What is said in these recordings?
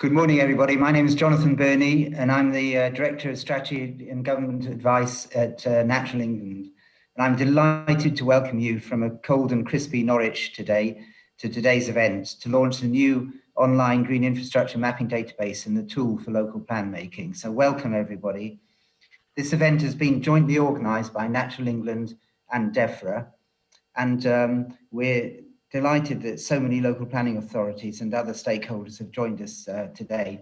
Good morning, everybody. My name is Jonathan Burney, and I'm the Director of Strategy and Government Advice at Natural England. And I'm delighted to welcome you from a cold and crispy Norwich today to today's event to launch the new online green infrastructure mapping database and the tool for local plan making. So welcome, everybody. This event has been jointly organised by Natural England and DEFRA, and we're delighted that so many local planning authorities and other stakeholders have joined us today.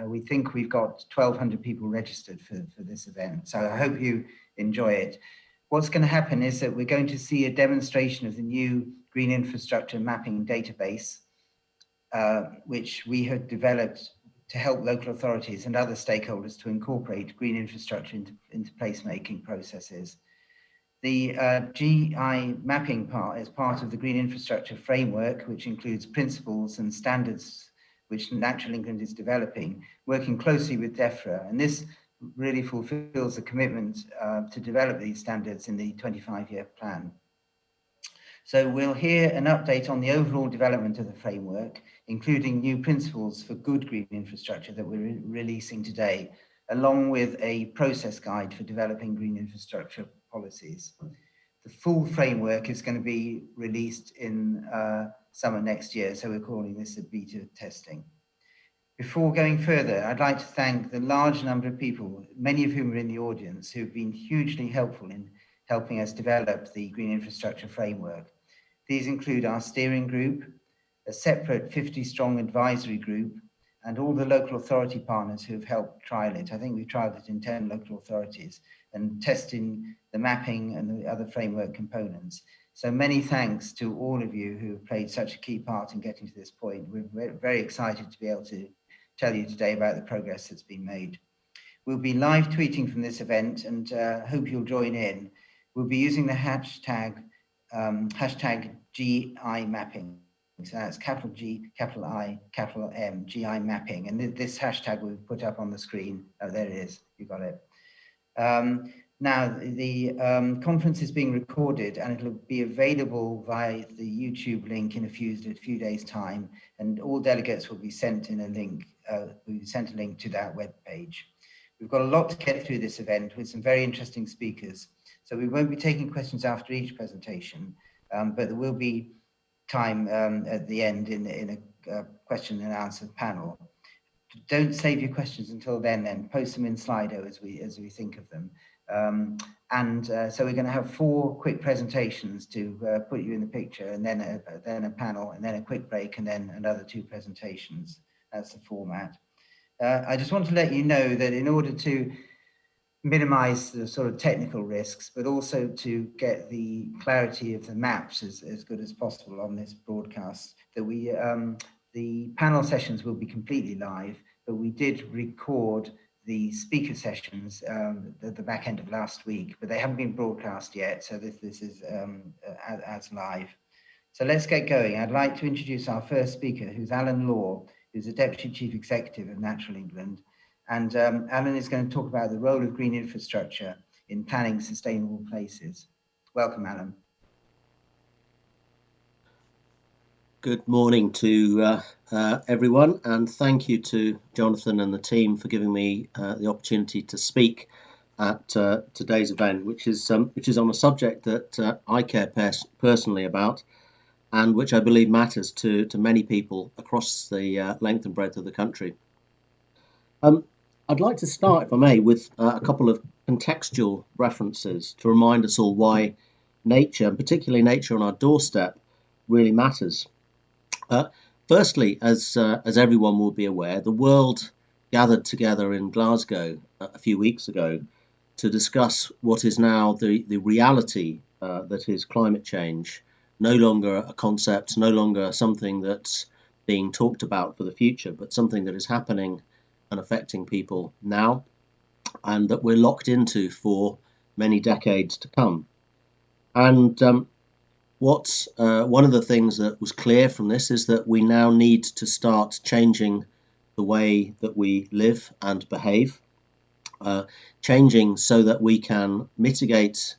We think we've got 1,200 people registered for this event, so I hope you enjoy it. What's going to happen is that we're going to see a demonstration of the new green infrastructure mapping database, which we have developed to help local authorities and other stakeholders to incorporate green infrastructure into placemaking processes. The GI mapping part is part of the Green Infrastructure Framework, which includes principles and standards which Natural England is developing, working closely with DEFRA. And this really fulfills the commitment to develop these standards in the 25-year plan. So we'll hear an update on the overall development of the framework, including new principles for good green infrastructure that we're releasing today, along with a process guide for developing green infrastructure policies. The full framework is going to be released in summer next year, so we're calling this a beta testing. Before going further, I'd like to thank the large number of people, many of whom are in the audience, who've been hugely helpful in helping us develop the green infrastructure framework. These include our steering group, a separate 50-strong advisory group, and all the local authority partners who have helped trial it. I think we've trialed it in 10 local authorities and testing the mapping and the other framework components. So many thanks to all of you who have played such a key part in getting to this point. We're very excited to be able to tell you today about the progress that's been made. We'll be live tweeting from this event and hope you'll join in. We'll be using the hashtag GI mapping. So that's capital G, capital I, capital M, GI mapping. And this hashtag we've put up on the screen. Oh, there it is. You got it. Now, the conference is being recorded and it'll be available via the YouTube link in a few days' time. And all delegates will be sent in a link, a link to that web page. We've got a lot to get through this event with some very interesting speakers. So we won't be taking questions after each presentation, but there will be time at the end in a question and answer panel. Don't save your questions until then post them in Slido as we think of them. So we're going to have 4 quick presentations to put you in the picture, and then a panel, and then a quick break, and then another 2 presentations. That's the format. I just want to let you know that in order to minimize the sort of technical risks, but also to get the clarity of the maps as good as possible on this broadcast, that we the panel sessions will be completely live, but we did record the speaker sessions at the back end of last week, but they haven't been broadcast yet, so this is as live. So let's get going. I'd like to introduce our first speaker, who's Alan Law, who's the Deputy Chief Executive of Natural England. And Alan is going to talk about the role of green infrastructure in planning sustainable places. Welcome, Alan. Good morning to everyone, and thank you to Jonathan and the team for giving me the opportunity to speak at today's event, which is on a subject that I care personally about, and which I believe matters to many people across the length and breadth of the country. I'd like to start, if I may, with a couple of contextual references to remind us all why nature, and particularly nature on our doorstep, really matters. Firstly, as everyone will be aware, the world gathered together in Glasgow a few weeks ago to discuss what is now the reality that is climate change, no longer a concept, no longer something that's being talked about for the future, but something that is happening and affecting people now, and that we're locked into for many decades to come. And one of the things that was clear from this is that we now need to start changing the way that we live and behave, changing so that we can mitigate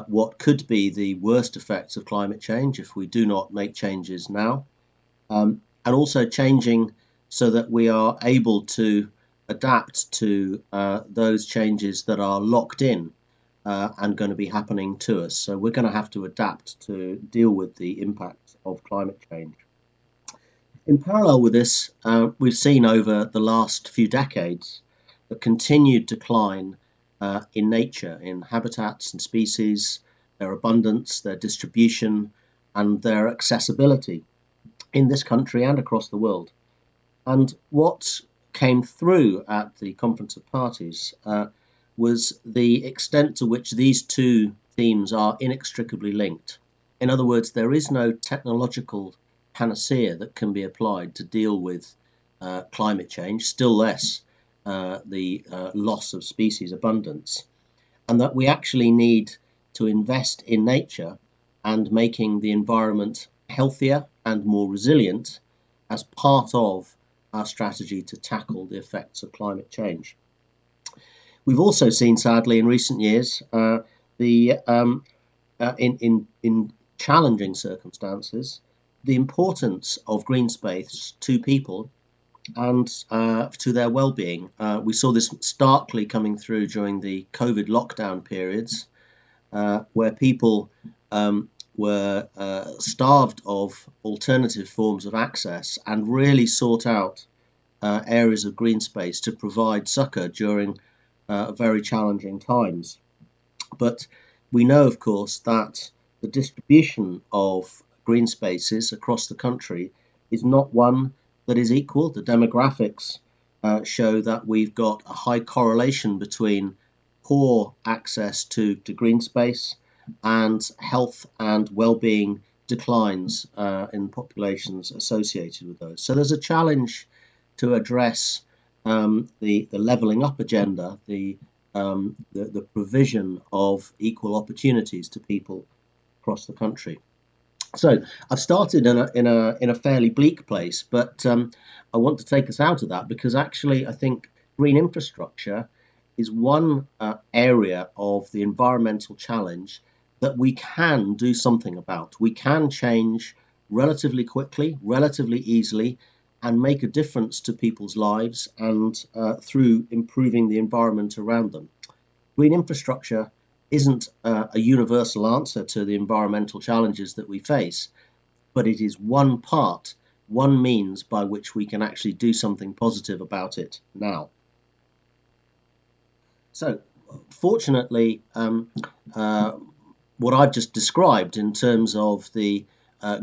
what could be the worst effects of climate change if we do not make changes now, and also changing so that we are able to adapt to those changes that are locked in and going to be happening to us. So we're going to have to adapt to deal with the impacts of climate change. In parallel with this, we've seen over the last few decades a continued decline in nature, in habitats and species, their abundance, their distribution, and their accessibility in this country and across the world. And what came through at the Conference of Parties was the extent to which these two themes are inextricably linked. In other words, there is no technological panacea that can be applied to deal with climate change, still less the loss of species abundance, and that we actually need to invest in nature and making the environment healthier and more resilient as part of our strategy to tackle the effects of climate change. We've also seen, sadly, in recent years, in challenging circumstances, the importance of green space to people and to their well-being. We saw this starkly coming through during the COVID lockdown periods, where people were starved of alternative forms of access and really sought out areas of green space to provide succour during very challenging times. But we know, of course, that the distribution of green spaces across the country is not one that is equal. The demographics show that we've got a high correlation between poor access to green space and health and well-being declines in populations associated with those. So there's a challenge to address the levelling up agenda, the provision of equal opportunities to people across the country. So I've started in a fairly bleak place, but I want to take us out of that because actually I think green infrastructure is one area of the environmental challenge that we can do something about. We can change relatively quickly, relatively easily, and make a difference to people's lives and through improving the environment around them. Green infrastructure isn't a universal answer to the environmental challenges that we face, but it is one part, one means by which we can actually do something positive about it now. So, fortunately, what I've just described in terms of the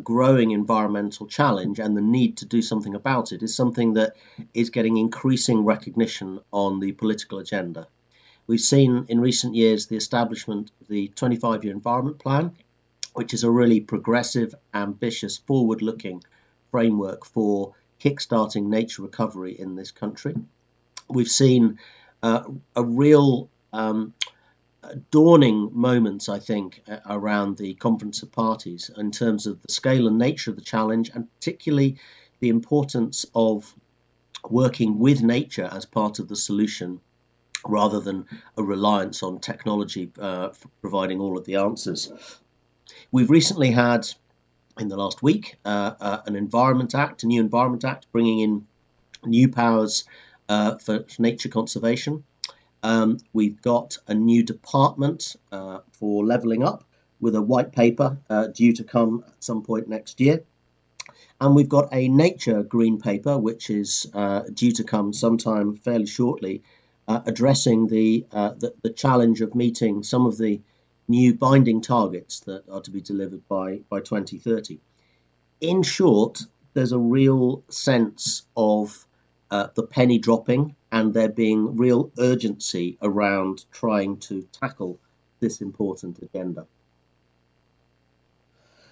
growing environmental challenge and the need to do something about it is something that is getting increasing recognition on the political agenda. We've seen in recent years the establishment of the 25-year Environment Plan, which is a really progressive, ambitious, forward-looking framework for kickstarting nature recovery in this country. We've seen a real dawning moments, I think, around the Conference of Parties in terms of the scale and nature of the challenge, and particularly the importance of working with nature as part of the solution rather than a reliance on technology for providing all of the answers. We've recently had, in the last week, an Environment Act, a new Environment Act, bringing in new powers for nature conservation. We've got a new department for levelling up with a white paper due to come at some point next year. And we've got a nature green paper, which is due to come sometime fairly shortly, addressing the challenge of meeting some of the new binding targets that are to be delivered by 2030. In short, there's a real sense of the penny dropping and there being real urgency around trying to tackle this important agenda.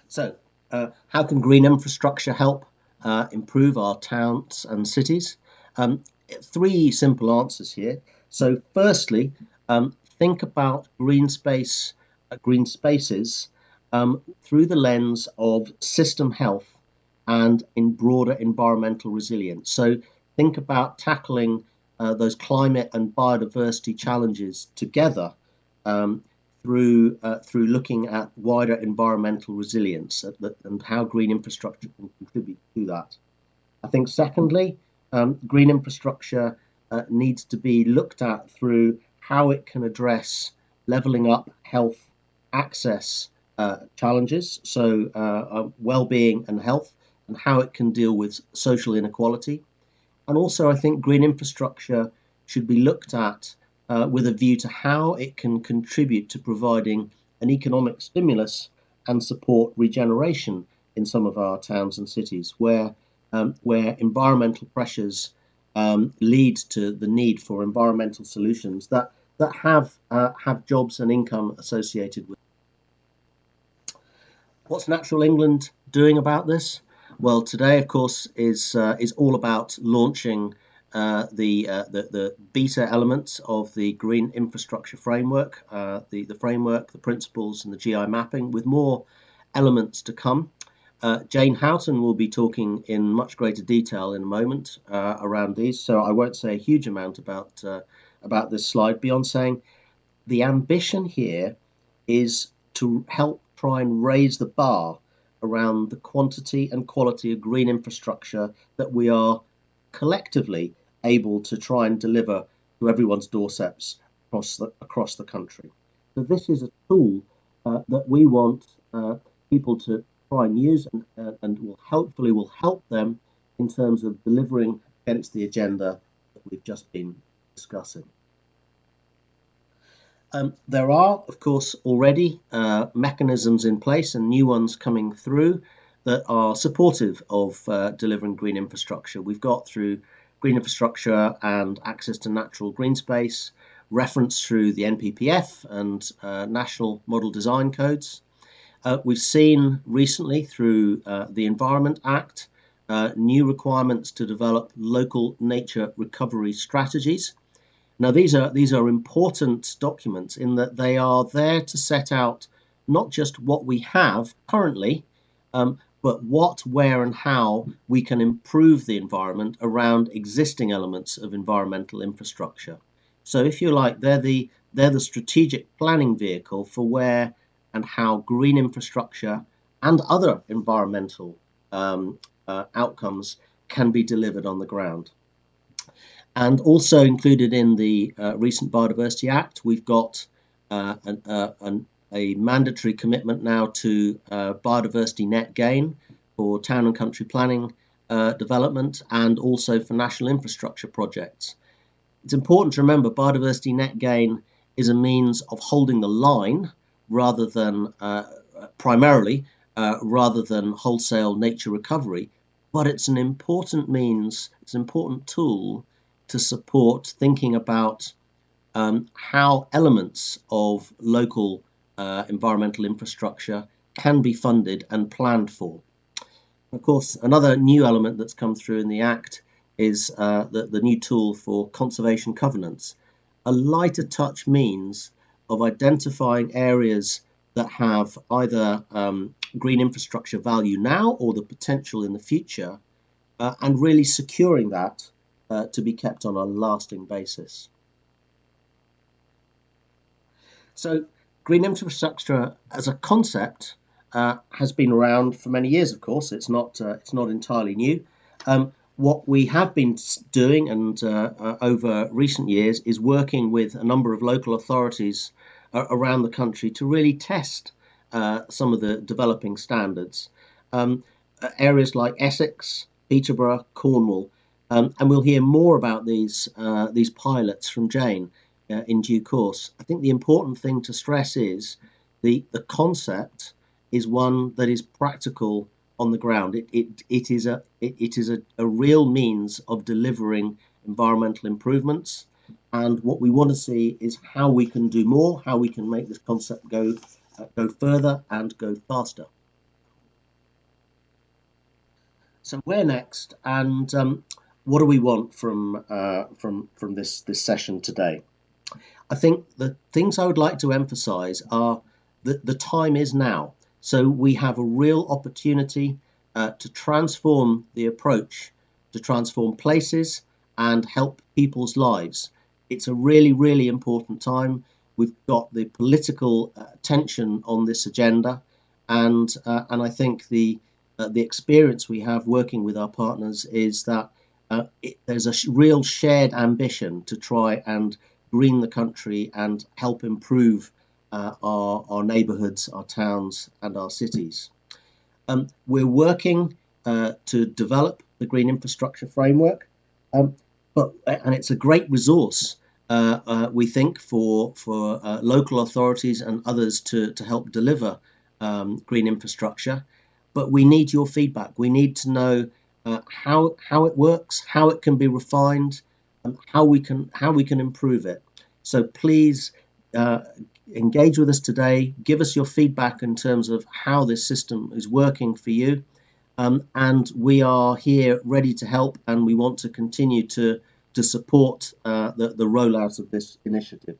So, how can green infrastructure help improve our towns and cities? Three simple answers here. So, firstly, think about green spaces through the lens of system health and in broader environmental resilience. So, think about tackling those climate and biodiversity challenges together through looking at wider environmental resilience and how green infrastructure can contribute to that. I think secondly, green infrastructure needs to be looked at through how it can address levelling up health access challenges, so well-being and health, and how it can deal with social inequality. And also, I think green infrastructure should be looked at with a view to how it can contribute to providing an economic stimulus and support regeneration in some of our towns and cities where environmental pressures lead to the need for environmental solutions that have jobs and income associated with. What's Natural England doing about this? Well, today, of course, is all about launching the beta elements of the Green Infrastructure Framework, the framework, the principles, and the GI mapping, with more elements to come. Jane Houghton will be talking in much greater detail in a moment around these, so I won't say a huge amount about this slide beyond saying the ambition here is to help try and raise the bar around the quantity and quality of green infrastructure that we are collectively able to try and deliver to everyone's doorsteps across the country. So this is a tool that we want people to try and use and will help them in terms of delivering against the agenda that we've just been discussing. There are, of course, already mechanisms in place and new ones coming through that are supportive of delivering green infrastructure. We've got through green infrastructure and access to natural green space, reference through the NPPF and national model design codes. We've seen recently through the Environment Act new requirements to develop local nature recovery strategies. Now, these are important documents in that they are there to set out not just what we have currently, but what, where, and how we can improve the environment around existing elements of environmental infrastructure. So, if you like, they're the strategic planning vehicle for where and how green infrastructure and other environmental outcomes can be delivered on the ground. And also included in the recent Biodiversity Act, we've got a mandatory commitment now to biodiversity net gain for town and country planning development and also for national infrastructure projects. It's important to remember biodiversity net gain is a means of holding the line rather than primarily rather than wholesale nature recovery, but it's an important means, it's an important tool to support thinking about how elements of local environmental infrastructure can be funded and planned for. Of course, another new element that's come through in the Act is the new tool for conservation covenants, a lighter touch means of identifying areas that have either green infrastructure value now or the potential in the future, and really securing that to be kept on a lasting basis. So green infrastructure as a concept has been around for many years, of course. It's not entirely new. What we have been doing and over recent years is working with a number of local authorities around the country to really test some of the developing standards. Areas like Essex, Peterborough, Cornwall, and we'll hear more about these pilots from Jane in due course. I think the important thing to stress is the concept is one that is practical on the ground. It is a real means of delivering environmental improvements, and what we want to see is how we can do more, how we can make this concept go further and go faster. So where next, and what do we want from this session today? I think the things I would like to emphasize are that the time is now. So we have a real opportunity to transform the approach, to transform places and help people's lives. It's a really, really important time. We've got the political tension on this agenda, and I think the experience we have working with our partners is that there's a real shared ambition to try and green the country and help improve our neighbourhoods, our towns, and our cities. We're working to develop the green infrastructure framework, and it's a great resource, we think, for local authorities and others to help deliver green infrastructure. But we need your feedback. We need to know how it works, how it can be refined, and how we can improve it. So please engage with us today. Give us your feedback in terms of how this system is working for you. And we are here ready to help, and we want to continue to support the rollout of this initiative.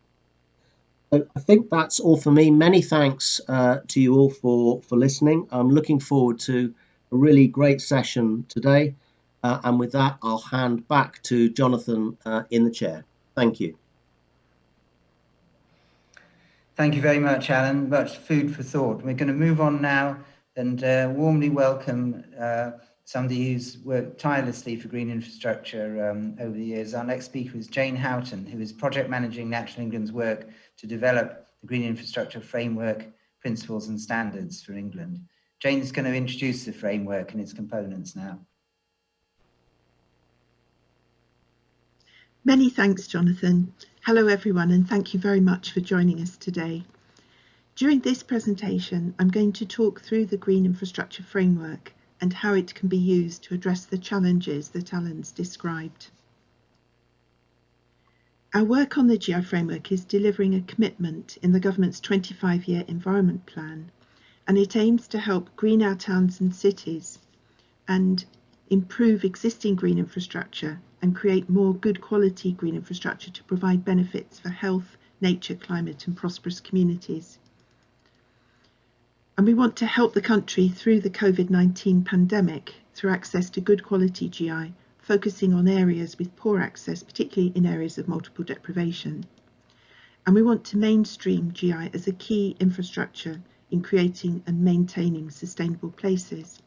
So I think that's all for me. Many thanks to you all for listening. I'm looking forward to a really great session today. And with that, I'll hand back to Jonathan in the chair. Thank you. Thank you very much, Alan. Much food for thought. We're going to move on now and warmly welcome somebody who's worked tirelessly for green infrastructure over the years. Our next speaker is Jane Houghton, who is project managing Natural England's work to develop the green infrastructure framework, principles and standards for England. Jane's going to introduce the framework and its components now. Many thanks, Jonathan. Hello, everyone, and thank you very much for joining us today. During this presentation, I'm going to talk through the Green Infrastructure Framework and how it can be used to address the challenges that Alan's described. Our work on the GI Framework is delivering a commitment in the government's 25-year Environment Plan, and it aims to help green our towns and cities and improve existing green infrastructure and create more good quality green infrastructure to provide benefits for health, nature, climate and prosperous communities. And we want to help the country through the COVID-19 pandemic through access to good quality GI, focusing on areas with poor access, particularly in areas of multiple deprivation. And we want to mainstream GI as a key infrastructure in creating and maintaining sustainable places.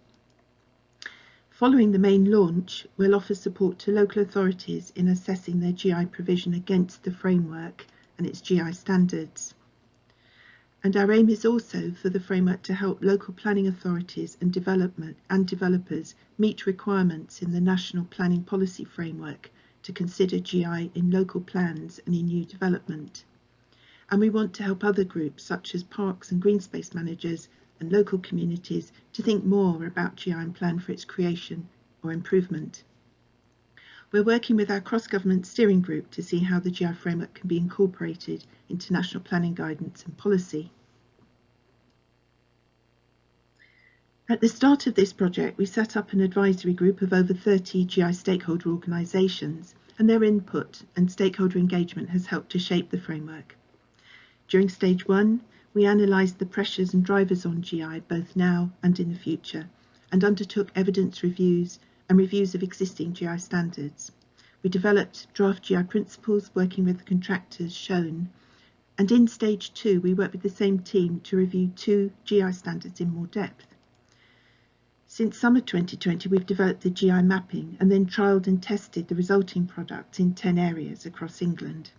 Following the main launch, we'll offer support to local authorities in assessing their GI provision against the framework and its GI standards. And our aim is also for the framework to help local planning authorities and developers meet requirements in the National Planning Policy Framework to consider GI in local plans and in new development. And we want to help other groups such as parks and green space managers and local communities to think more about GI and plan for its creation or improvement. We're working with our cross-government steering group to see how the GI framework can be incorporated into national planning guidance and policy. At the start of this project, we set up an advisory group of over 30 GI stakeholder organisations, and their input and stakeholder engagement has helped to shape the framework. During stage 1, we analysed the pressures and drivers on GI both now and in the future, and undertook evidence reviews and reviews of existing GI standards. We developed draft GI principles working with the contractors shown, and in stage 2 we worked with the same team to review 2 GI standards in more depth. Since summer 2020 we've developed the GI mapping and then trialled and tested the resulting products in 10 areas across England.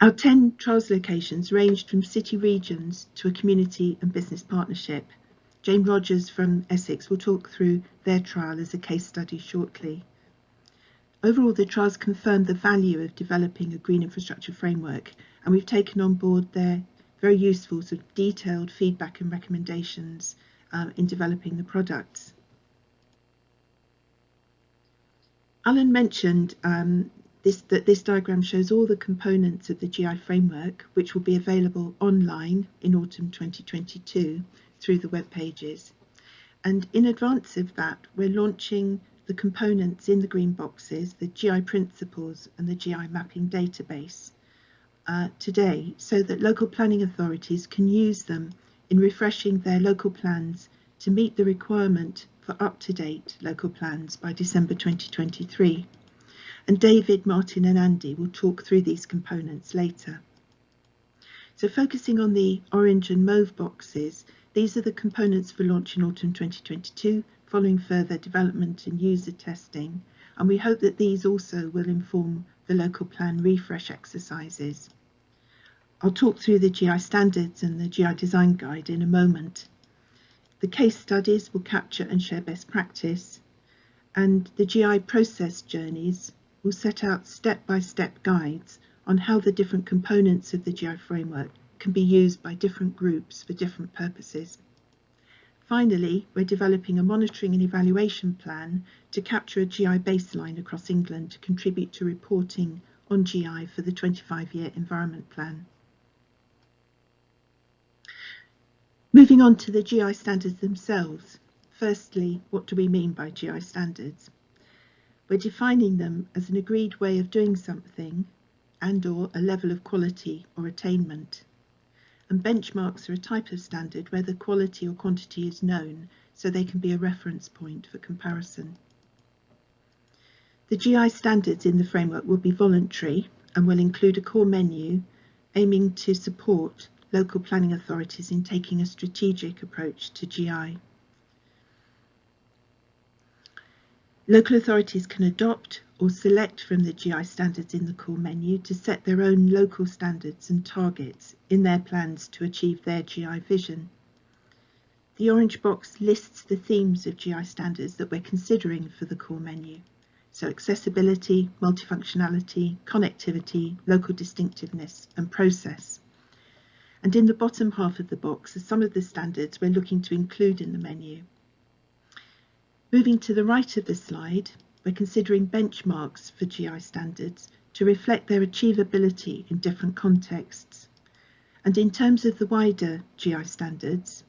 Our 10 trials locations ranged from city regions to a community and business partnership. Jane Rogers from Essex will talk through their trial as a case study shortly. Overall, the trials confirmed the value of developing a green infrastructure framework, and we've taken on board their very useful sort of detailed feedback and recommendations in developing the products. Alan mentioned that this diagram shows all the components of the GI framework, which will be available online in autumn 2022 through the web pages. And in advance of that, we're launching the components in the green boxes, the GI principles and the GI mapping database today, so that local planning authorities can use them in refreshing their local plans to meet the requirement for up-to-date local plans by December 2023. And David, Martin and Andy will talk through these components later. So focusing on the orange and mauve boxes, these are the components for launch in autumn 2022 following further development and user testing, and we hope that these also will inform the local plan refresh exercises. I'll talk through the GI standards and the GI design guide in a moment. The case studies will capture and share best practice, and the GI process journeys will set out step-by-step guides on how the different components of the GI framework can be used by different groups for different purposes. Finally, we're developing a monitoring and evaluation plan to capture a GI baseline across England to contribute to reporting on GI for the 25-year environment plan. Moving on to the GI standards themselves. Firstly, what do we mean by GI standards? We're defining them as an agreed way of doing something and/or a level of quality or attainment. And benchmarks are a type of standard where the quality or quantity is known, so they can be a reference point for comparison. The GI standards in the framework will be voluntary and will include a core menu aiming to support local planning authorities in taking a strategic approach to GI. Local authorities can adopt or select from the GI standards in the core menu to set their own local standards and targets in their plans to achieve their GI vision. The orange box lists the themes of GI standards that we're considering for the core menu. So accessibility, multifunctionality, connectivity, local distinctiveness and process. And in the bottom half of the box are some of the standards we're looking to include in the menu. Moving to the right of the slide, we're considering benchmarks for GI standards to reflect their achievability in different contexts. And in terms of the wider GI standards,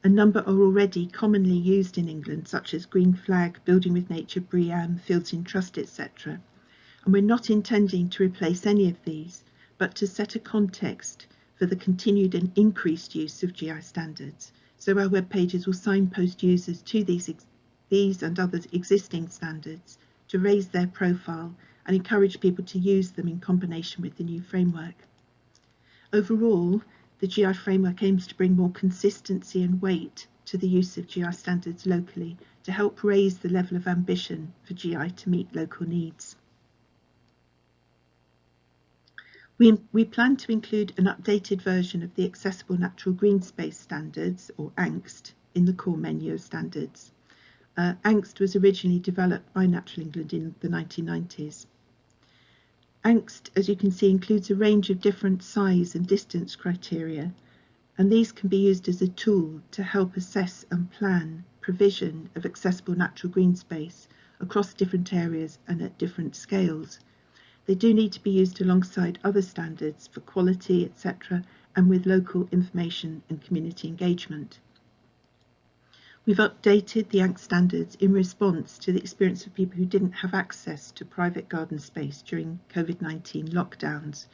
a number are already commonly used in England, such as Green Flag, Building with Nature, BREEAM, Fields in Trust, etc. And we're not intending to replace any of these, but to set a context for the continued and increased use of GI standards. So our web pages will signpost users to these and other existing standards to raise their profile and encourage people to use them in combination with the new framework. Overall, the GI framework aims to bring more consistency and weight to the use of GI standards locally to help raise the level of ambition for GI to meet local needs. We plan to include an updated version of the Accessible Natural Green Space Standards, or ANGST, in the core menu of standards. ANGST was originally developed by Natural England in the 1990s. ANGST, as you can see, includes a range of different size and distance criteria, and these can be used as a tool to help assess and plan provision of accessible natural green space across different areas and at different scales. They do need to be used alongside other standards for quality, etc., and with local information and community engagement. We've updated the ANGST standards in response to the experience of people who didn't have access to private garden space during COVID-19 lockdowns.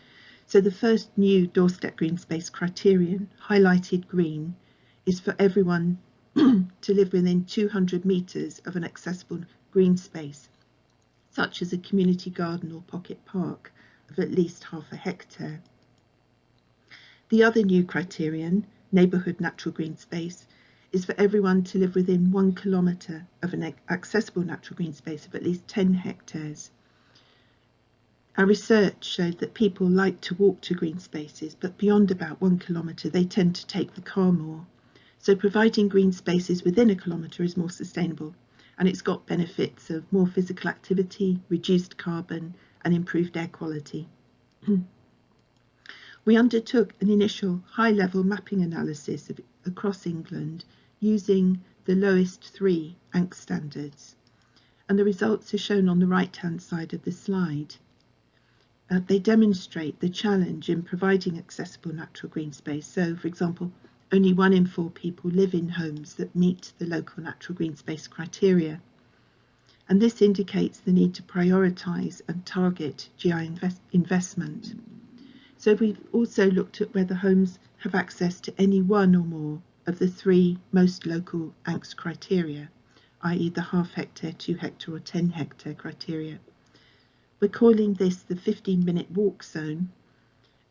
So the first new doorstep green space criterion, highlighted green, is for everyone to live within 200 metres of an accessible green space, such as a community garden or pocket park of at least half a hectare. The other new criterion, neighbourhood natural green space, is for everyone to live within 1 kilometre of an accessible natural green space of at least 10 hectares. Our research showed that people like to walk to green spaces, but beyond about 1 kilometre they tend to take the car more. So providing green spaces within a kilometre is more sustainable, and it's got benefits of more physical activity, reduced carbon and improved air quality. We undertook an initial high-level mapping analysis across England using the lowest 3 ANGST standards, and the results are shown on the right-hand side of the slide. They demonstrate the challenge in providing accessible natural green space. So, for example, only 1 in 4 people live in homes that meet the local natural green space criteria. And this indicates the need to prioritise and target GI investment. So we've also looked at whether homes have access to any 1 or more of the 3 most local ANGST criteria, i.e. the half hectare, 2 hectare or 10 hectare criteria. We're calling this the 15-minute walk zone,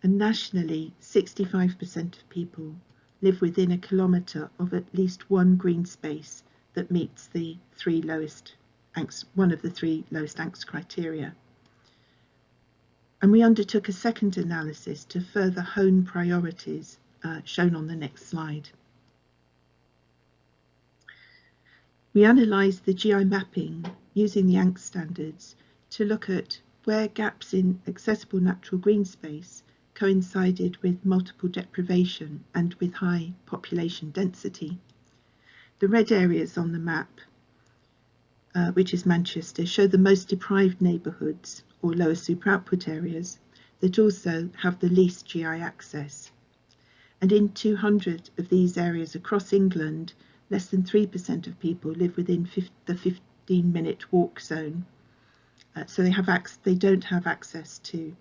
and nationally 65% of people live within a kilometre of at least 1 green space that meets the one of the three lowest angst criteria. And we undertook a second analysis to further hone priorities, shown on the next slide. We analysed the GI mapping using the angst standards to look at where gaps in accessible natural green space coincided with multiple deprivation and with high population density. The red areas on the map, which is Manchester, show the most deprived neighbourhoods or lower super output areas that also have the least GI access. And in 200 of these areas across England, less than 3% of people live within the 15-minute walk zone. So they don't have access to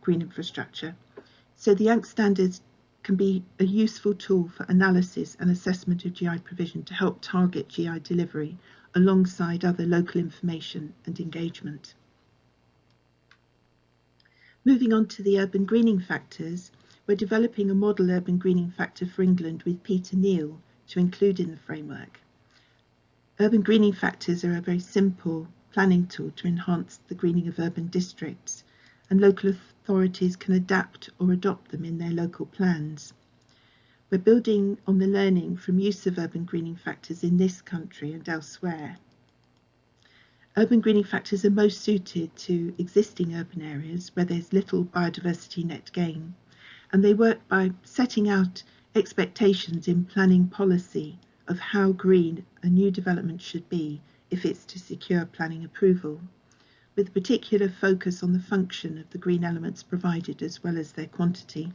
green infrastructure. So the angst standards can be a useful tool for analysis and assessment of GI provision to help target GI delivery alongside other local information and engagement. Moving on to the urban greening factors, we're developing a model urban greening factor for England with Peter Neal to include in the framework. Urban greening factors are a very simple planning tool to enhance the greening of urban districts, and local authorities can adapt or adopt them in their local plans. We're building on the learning from use of urban greening factors in this country and elsewhere. Urban greening factors are most suited to existing urban areas where there's little biodiversity net gain, and they work by setting out expectations in planning policy of how green a new development should be if it's to secure planning approval, with a particular focus on the function of the green elements provided as well as their quantity.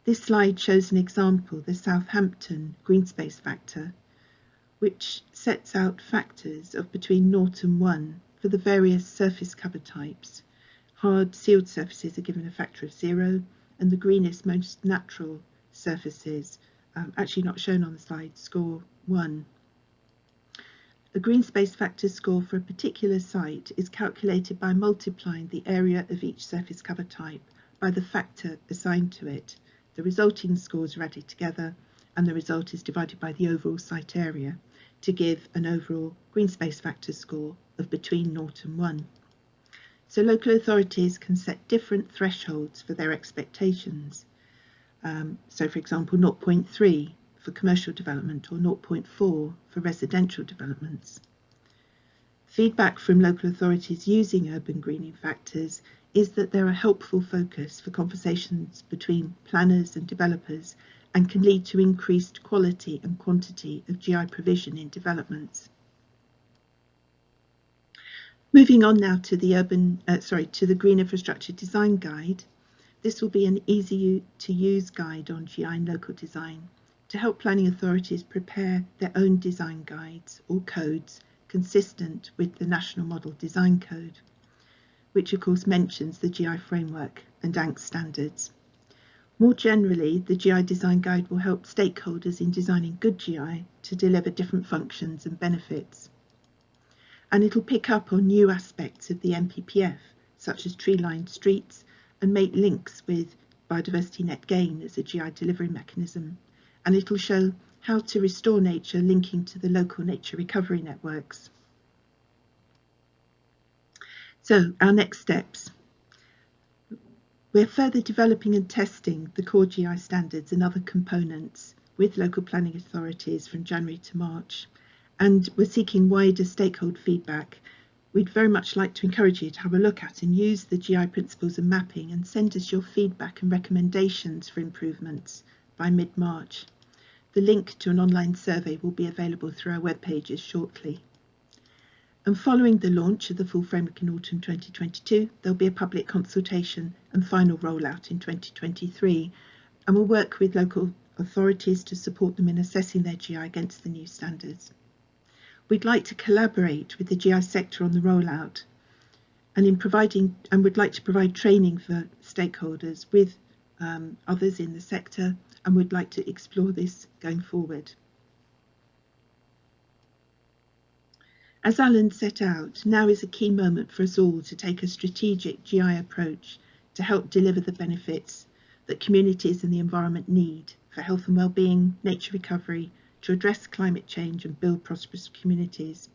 This slide shows an example, the Southampton green space factor, which sets out factors of between 0 and 1 for the various surface cover types. Hard sealed surfaces are given a factor of 0, and the greenest, most natural surfaces, actually not shown on the slide, score 1. A green space factor score for a particular site is calculated by multiplying the area of each surface cover type by the factor assigned to it. The resulting scores are added together, and the result is divided by the overall site area to give an overall green space factor score of between 0 and 1. So local authorities can set different thresholds for their expectations. So for example, 0.3 for commercial development or 0.4 for residential developments. Feedback from local authorities using urban greening factors is that they're a helpful focus for conversations between planners and developers and can lead to increased quality and quantity of GI provision in developments. Moving on now to the the Green Infrastructure Design Guide. This will be an easy to use guide on GI and local design to help planning authorities prepare their own design guides or codes consistent with the National Model Design Code, which of course mentions the GI framework and angst standards. More generally, the GI Design Guide will help stakeholders in designing good GI to deliver different functions and benefits. And it'll pick up on new aspects of the NPPF, such as tree-lined streets, and make links with biodiversity net gain as a GI delivery mechanism. And it'll show how to restore nature linking to the local nature recovery networks. So our next steps. We're further developing and testing the core GI standards and other components with local planning authorities from January to March, and we're seeking wider stakeholder feedback. We'd very much like to encourage you to have a look at and use the GI principles and mapping and send us your feedback and recommendations for improvements by mid-March. The link to an online survey will be available through our web pages shortly. And following the launch of the full framework in autumn 2022, there'll be a public consultation and final rollout in 2023, and we'll work with local authorities to support them in assessing their GI against the new standards. We'd like to collaborate with the GI sector on the rollout and would like to provide training for stakeholders with others in the sector, and would like to explore this going forward. As Alan set out, now is a key moment for us all to take a strategic GI approach to help deliver the benefits that communities and the environment need for health and well-being, nature recovery, to address climate change and build prosperous communities.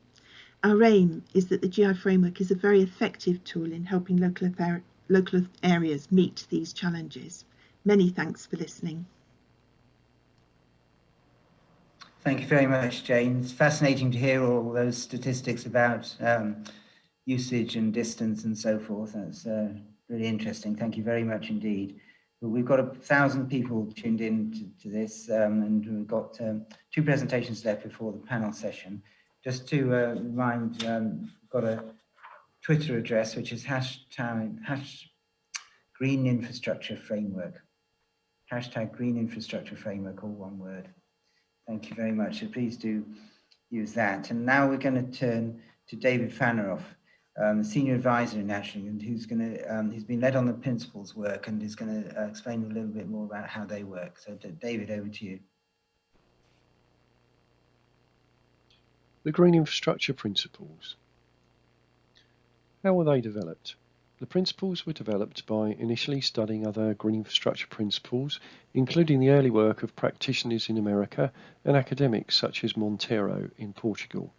Our aim is that the GI framework is a very effective tool in helping local areas meet these challenges. Many thanks for listening. Thank you very much, Jane. It's fascinating to hear all those statistics about usage and distance and so forth. That's really interesting. Thank you very much indeed. We've got 1,000 people tuned in to this, and we've got 2 presentations left before the panel session. Just to remind, we've got a Twitter address, which is Green Infrastructure Framework. Hashtag Green Infrastructure Framework, all one word. Thank you very much. So please do use that. And now we're going to turn to David Fanneroff, Senior Advisor in National England, who's going to, he's been led on the principles work and is going to explain a little bit more about how they work. So David, over to you. The Green Infrastructure Principles. How were they developed? The principles were developed by initially studying other green infrastructure principles, including the early work of practitioners in America and academics such as Monteiro in Portugal.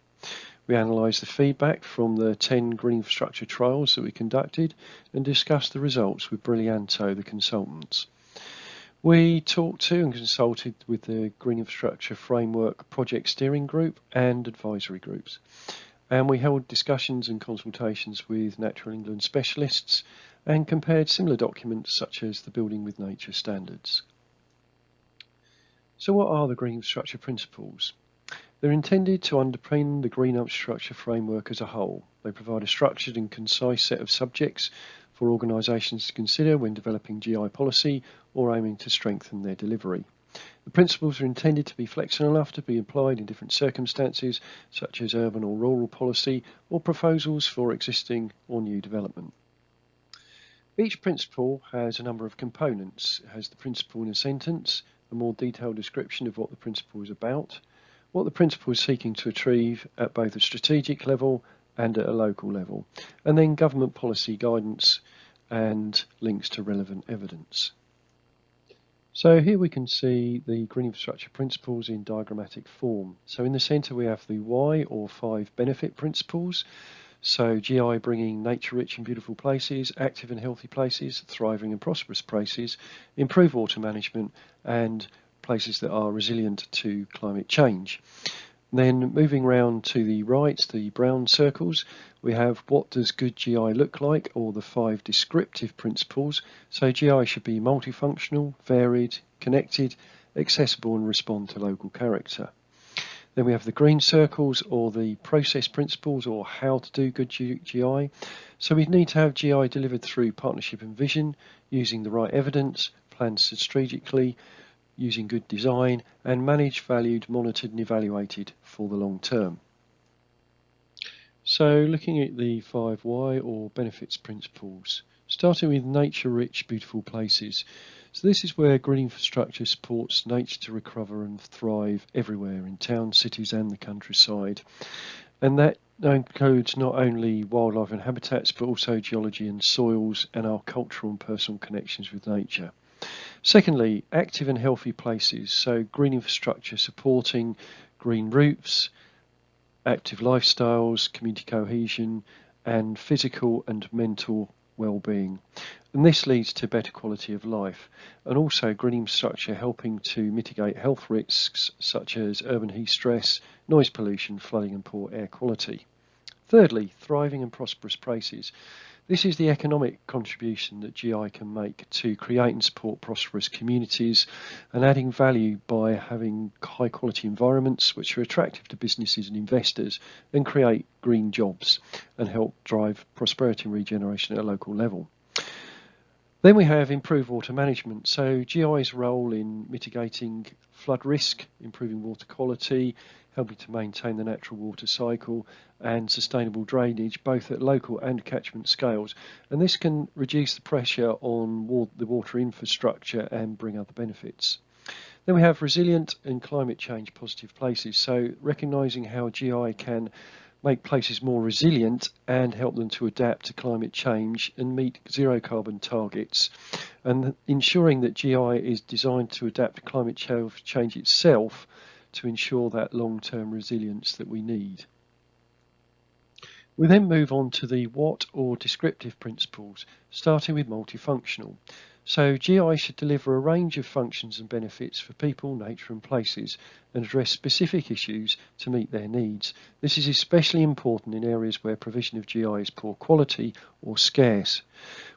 We analysed the feedback from the 10 green infrastructure trials that we conducted and discussed the results with Brillianto, the consultants. We talked to and consulted with the Green Infrastructure Framework Project Steering Group and advisory groups. And we held discussions and consultations with Natural England specialists and compared similar documents such as the Building with Nature standards. So what are the Green Infrastructure Principles? They're intended to underpin the Green Infrastructure Framework as a whole. They provide a structured and concise set of subjects for organisations to consider when developing GI policy or aiming to strengthen their delivery. The principles are intended to be flexible enough to be applied in different circumstances, such as urban or rural policy, or proposals for existing or new development. Each principle has a number of components. It has the principle in a sentence, a more detailed description of what the principle is about, what the principle is seeking to achieve at both a strategic level and at a local level, and then government policy guidance and links to relevant evidence. So here we can see the Green Infrastructure Principles in diagrammatic form. So in the centre we have the Y or 5 benefit principles. So GI bringing nature-rich and beautiful places, active and healthy places, thriving and prosperous places, improve water management and places that are resilient to climate change. Then moving round to the right, the brown circles, we have what does good GI look like, or the 5 descriptive principles. So GI should be multifunctional, varied, connected, accessible and respond to local character. Then we have the green circles, or the process principles, or how to do good GI. So we need to have GI delivered through partnership and vision, using the right evidence, planned strategically, using good design, and managed, valued, monitored and evaluated for the long term. So looking at the 5Y or benefits principles, starting with nature-rich, beautiful places. So this is where green infrastructure supports nature to recover and thrive everywhere in towns, cities and the countryside. And that includes not only wildlife and habitats, but also geology and soils and our cultural and personal connections with nature. Secondly, active and healthy places, so green infrastructure supporting green roofs, active lifestyles, community cohesion and physical and mental well-being. And this leads to better quality of life, and also green infrastructure helping to mitigate health risks such as urban heat stress, noise pollution, flooding and poor air quality. Thirdly, thriving and prosperous places. This is the economic contribution that GI can make to create and support prosperous communities and adding value by having high quality environments which are attractive to businesses and investors and create green jobs and help drive prosperity and regeneration at a local level. Then we have improved water management. So GI's role in mitigating flood risk, improving water quality, helping to maintain the natural water cycle and sustainable drainage both at local and catchment scales, and this can reduce the pressure on the water infrastructure and bring other benefits. Then we have resilient and climate change positive places, so recognising how GI can make places more resilient and help them to adapt to climate change and meet zero carbon targets, and ensuring that GI is designed to adapt to climate change itself to ensure that long-term resilience that we need. We then move on to the what or descriptive principles, starting with multifunctional. So GI should deliver a range of functions and benefits for people, nature and places, and address specific issues to meet their needs. This is especially important in areas where provision of GI is poor quality or scarce.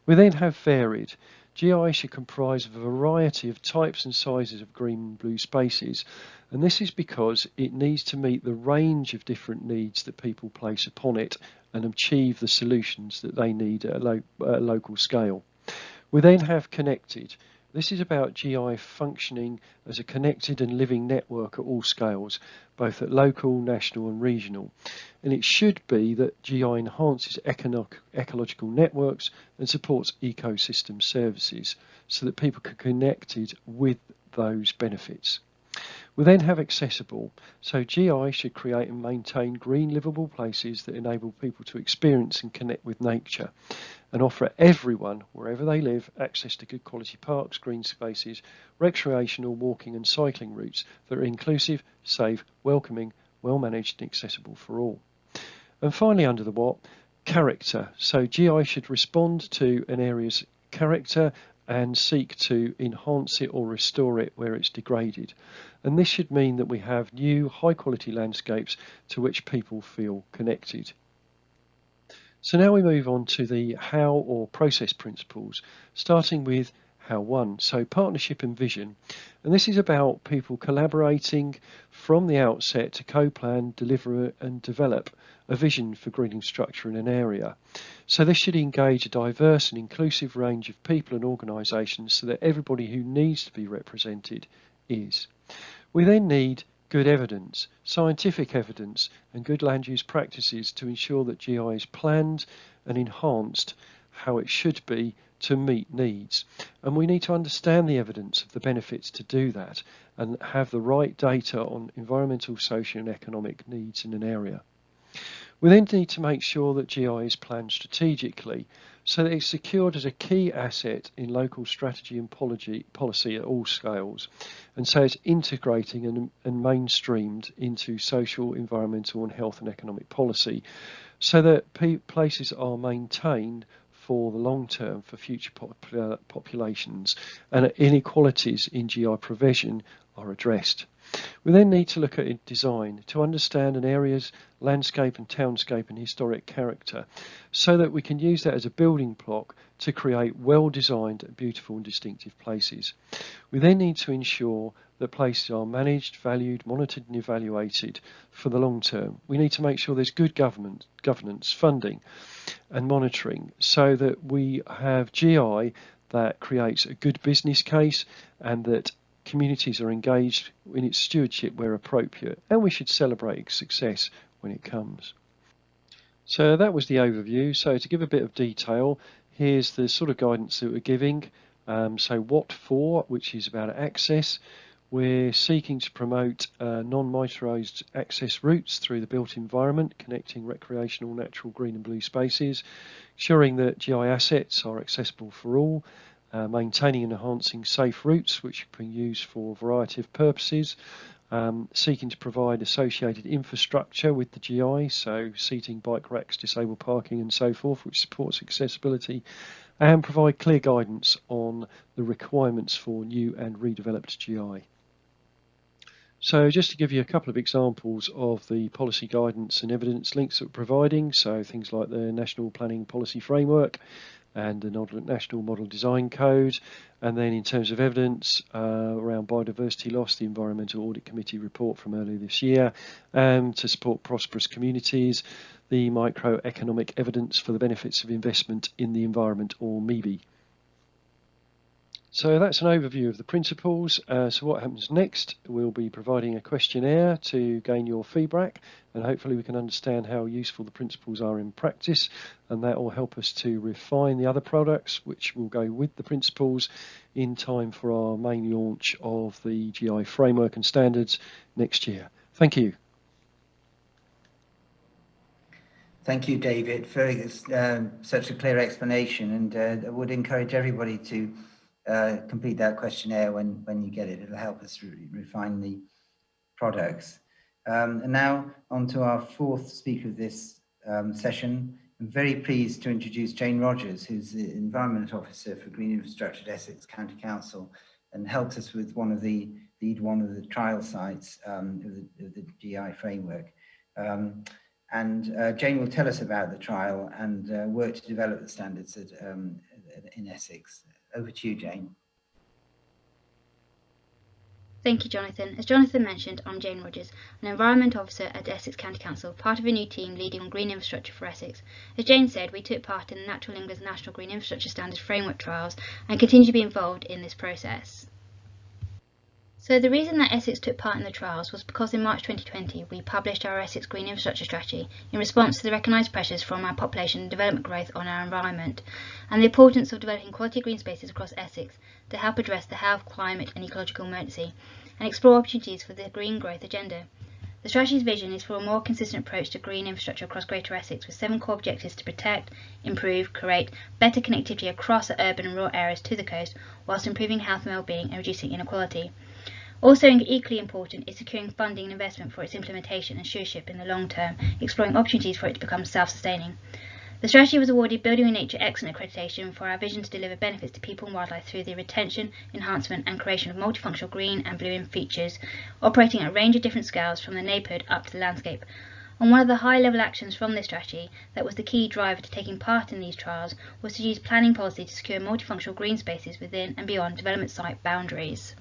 We then have varied. GI should comprise a variety of types and sizes of green and blue spaces, and this is because it needs to meet the range of different needs that people place upon it and achieve the solutions that they need at a local scale. We then have connected. This is about GI functioning as a connected and living network at all scales, both at local, national and regional. And it should be that GI enhances ecological networks and supports ecosystem services so that people can connect it with those benefits. We then have accessible. So GI should create and maintain green livable places that enable people to experience and connect with nature and offer everyone, wherever they live, access to good quality parks, green spaces, recreational walking and cycling routes that are inclusive, safe, welcoming, well managed and accessible for all. And finally, under the what, character. So GI should respond to an area's character and seek to enhance it or restore it where it's degraded. And this should mean that we have new high quality landscapes to which people feel connected. So now we move on to the how or process principles, starting with how one. So partnership and vision. And this is about people collaborating from the outset to co-plan, deliver and develop a vision for green structure in an area. So this should engage a diverse and inclusive range of people and organisations so that everybody who needs to be represented is. We then need good evidence, scientific evidence and good land use practices to ensure that GI is planned and enhanced how it should be to meet needs. And we need to understand the evidence of the benefits to do that and have the right data on environmental, social and economic needs in an area. We then need to make sure that GI is planned strategically so that it's secured as a key asset in local strategy and policy at all scales, and so it's integrating and mainstreamed into social, environmental and health and economic policy so that places are maintained for the long term for future populations and inequalities in GI provision are addressed. We then need to look at design to understand an area's landscape and townscape and historic character so that we can use that as a building block to create well-designed, beautiful and distinctive places. We then need to ensure that places are managed, valued, monitored and evaluated for the long term. We need to make sure there's good governance, funding and monitoring so that we have GI that creates a good business case and that communities are engaged in its stewardship where appropriate, and we should celebrate its success when it comes. So that was the overview. So to give a bit of detail, here's the sort of guidance that we're giving. So what for, which is about access. We're seeking to promote non-motorised access routes through the built environment, connecting recreational, natural, green and blue spaces, ensuring that GI assets are accessible for all, maintaining and enhancing safe routes which can be used for a variety of purposes, seeking to provide associated infrastructure with the GI, so seating, bike racks, disabled parking and so forth, which supports accessibility, and provide clear guidance on the requirements for new and redeveloped GI. So just to give you a couple of examples of the policy guidance and evidence links that we're providing, so things like the National Planning Policy Framework and the National Model Design Code, and then in terms of evidence around biodiversity loss, the Environmental Audit Committee report from earlier this year, to support prosperous communities, the microeconomic evidence for the benefits of investment in the environment, or MEBE. So that's an overview of the principles. So what happens next? We'll be providing a questionnaire to gain your feedback, and hopefully we can understand how useful the principles are in practice, and that will help us to refine the other products which will go with the principles in time for our main launch of the GI framework and standards next year. Thank you. Thank you, David, for such a clear explanation, and I would encourage everybody to complete that questionnaire when you get it. It'll help us refine the products. And now on to our fourth speaker of this session. I'm very pleased to introduce Jane Rogers, who's the Environment Officer for Green Infrastructure at Essex County Council, and helped us with one of the trial sites of the GI framework. Jane will tell us about the trial and work to develop the standards in Essex. Over to you, Jane. Thank you, Jonathan. As Jonathan mentioned, I'm Jane Rogers, an Environment Officer at Essex County Council, part of a new team leading on green infrastructure for Essex. As Jane said, we took part in the Natural England's National Green Infrastructure Standards Framework trials and continue to be involved in this process. So the reason that Essex took part in the trials was because in March 2020 we published our Essex Green Infrastructure Strategy in response to the recognised pressures from our population and development growth on our environment, and the importance of developing quality green spaces across Essex to help address the health, climate and ecological emergency and explore opportunities for the green growth agenda. The strategy's vision is for a more consistent approach to green infrastructure across Greater Essex, with 7 core objectives to protect, improve, create better connectivity across the urban and rural areas to the coast, whilst improving health and well-being and reducing inequality. Also equally important is securing funding and investment for its implementation and stewardship in the long term, exploring opportunities for it to become self-sustaining. The strategy was awarded Building with Nature Excellent accreditation for our vision to deliver benefits to people and wildlife through the retention, enhancement and creation of multifunctional green and blue features, operating at a range of different scales from the neighbourhood up to the landscape. And one of the high-level actions from this strategy that was the key driver to taking part in these trials was to use planning policy to secure multifunctional green spaces within and beyond development site boundaries.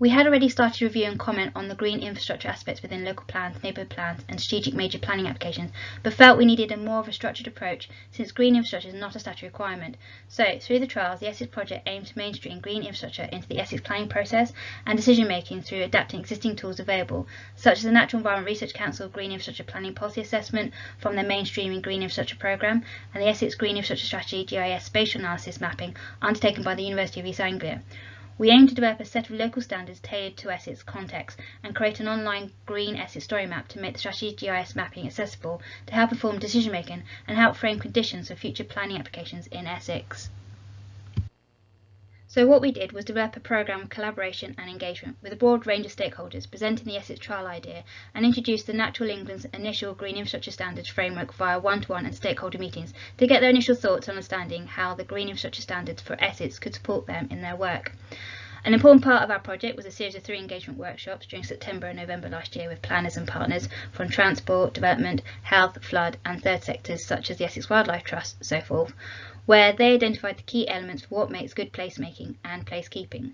We had already started to review and comment on the green infrastructure aspects within local plans, neighbourhood plans and strategic major planning applications, but felt we needed a more of a structured approach since green infrastructure is not a statutory requirement. So, through the trials, the Essex project aimed to mainstream green infrastructure into the Essex planning process and decision making through adapting existing tools available, such as the Natural Environment Research Council Green Infrastructure Planning Policy Assessment from their mainstreaming Green Infrastructure Programme and the Essex Green Infrastructure Strategy GIS Spatial Analysis Mapping undertaken by the University of East Anglia. We aim to develop a set of local standards tailored to Essex context and create an online green Essex story map to make the strategy GIS mapping accessible to help inform decision making and help frame conditions for future planning applications in Essex. So what we did was develop a programme of collaboration and engagement with a broad range of stakeholders presenting the Essex trial idea and introduce the Natural England's initial Green Infrastructure Standards framework via one-to-one and stakeholder meetings to get their initial thoughts on understanding how the Green Infrastructure Standards for Essex could support them in their work. An important part of our project was a series of 3 engagement workshops during September and November last year with planners and partners from transport, development, health, flood and third sectors such as the Essex Wildlife Trust and so forth, where they identified the key elements for what makes good placemaking and placekeeping.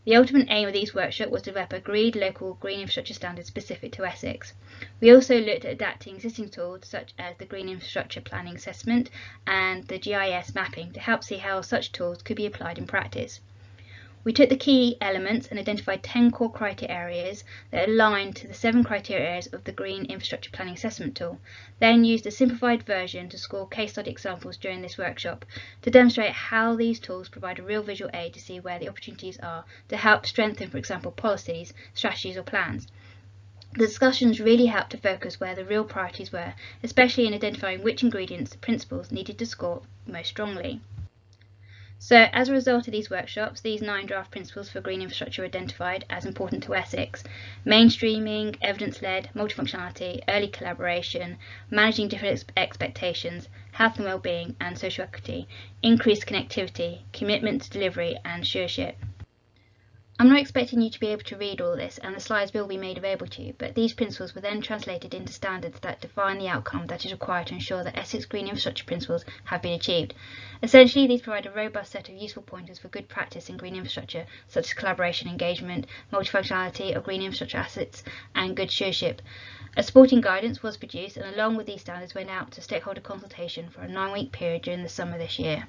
The ultimate aim of these workshops was to develop agreed local green infrastructure standards specific to Essex. We also looked at adapting existing tools such as the Green Infrastructure Planning Assessment and the GIS mapping to help see how such tools could be applied in practice. We took the key elements and identified 10 core criteria areas that aligned to the 7 criteria areas of the Green Infrastructure Planning Assessment tool, then used a simplified version to score case study examples during this workshop to demonstrate how these tools provide a real visual aid to see where the opportunities are to help strengthen, for example, policies, strategies or plans. The discussions really helped to focus where the real priorities were, especially in identifying which ingredients the principles needed to score most strongly. So, as a result of these workshops, these 9 draft principles for green infrastructure were identified as important to Essex: mainstreaming, evidence-led, multifunctionality, early collaboration, managing different expectations, health and well-being and social equity, increased connectivity, commitment to delivery and stewardship. I'm not expecting you to be able to read all this, and the slides will be made available to you, but these principles were then translated into standards that define the outcome that is required to ensure that Essex Green Infrastructure principles have been achieved. Essentially, these provide a robust set of useful pointers for good practice in green infrastructure, such as collaboration, engagement, multifunctionality of green infrastructure assets, and good stewardship. A supporting guidance was produced, and along with these standards went out to stakeholder consultation for a 9-week period during the summer this year.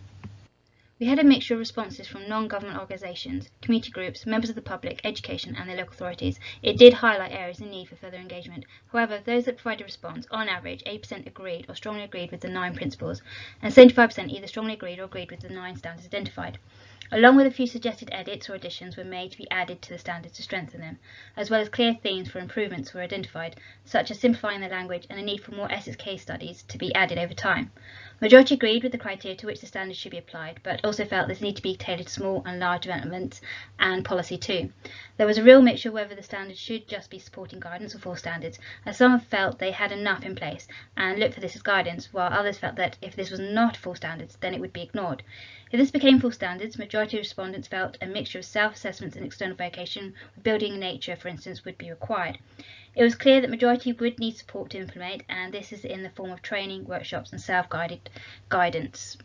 We had a mixture of responses from non-government organisations, community groups, members of the public, education and their local authorities. It did highlight areas in need for further engagement. However, those that provided a response, on average, 80% agreed or strongly agreed with the 9 principles, and 75% either strongly agreed or agreed with the 9 standards identified. along with a few suggested edits or additions were made to be added to the standards to strengthen them, as well as clear themes for improvements were identified, such as simplifying the language and a need for more Essex case studies to be added over time. Majority agreed with the criteria to which the standards should be applied, but also felt this need to be tailored to small and large developments and policy too. There was a real mixture whether the standards should just be supporting guidance or full standards, as some felt they had enough in place and looked for this as guidance, while others felt that if this was not full standards, then it would be ignored. If this became full standards, majority of respondents felt a mixture of self-assessments and external verification, with building in nature, for instance, would be required. It was clear that majority would need support to implement, and this is in the form of training, workshops and self-guided guidance.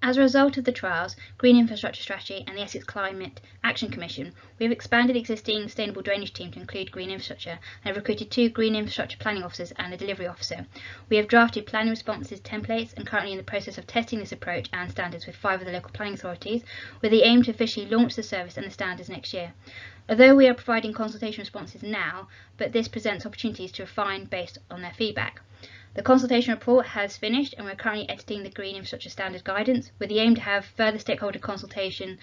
As a result of the trials, Green Infrastructure Strategy and the Essex Climate Action Commission, we have expanded the existing sustainable drainage team to include green infrastructure and have recruited 2 green infrastructure planning officers and a delivery officer. We have drafted planning responses templates and currently in the process of testing this approach and standards with 5 of the local planning authorities, with the aim to officially launch the service and the standards next year. Although we are providing consultation responses now, but this presents opportunities to refine based on their feedback. The consultation report has finished and we're currently editing the Green Infrastructure Standard Guidance with the aim to have further stakeholder consultation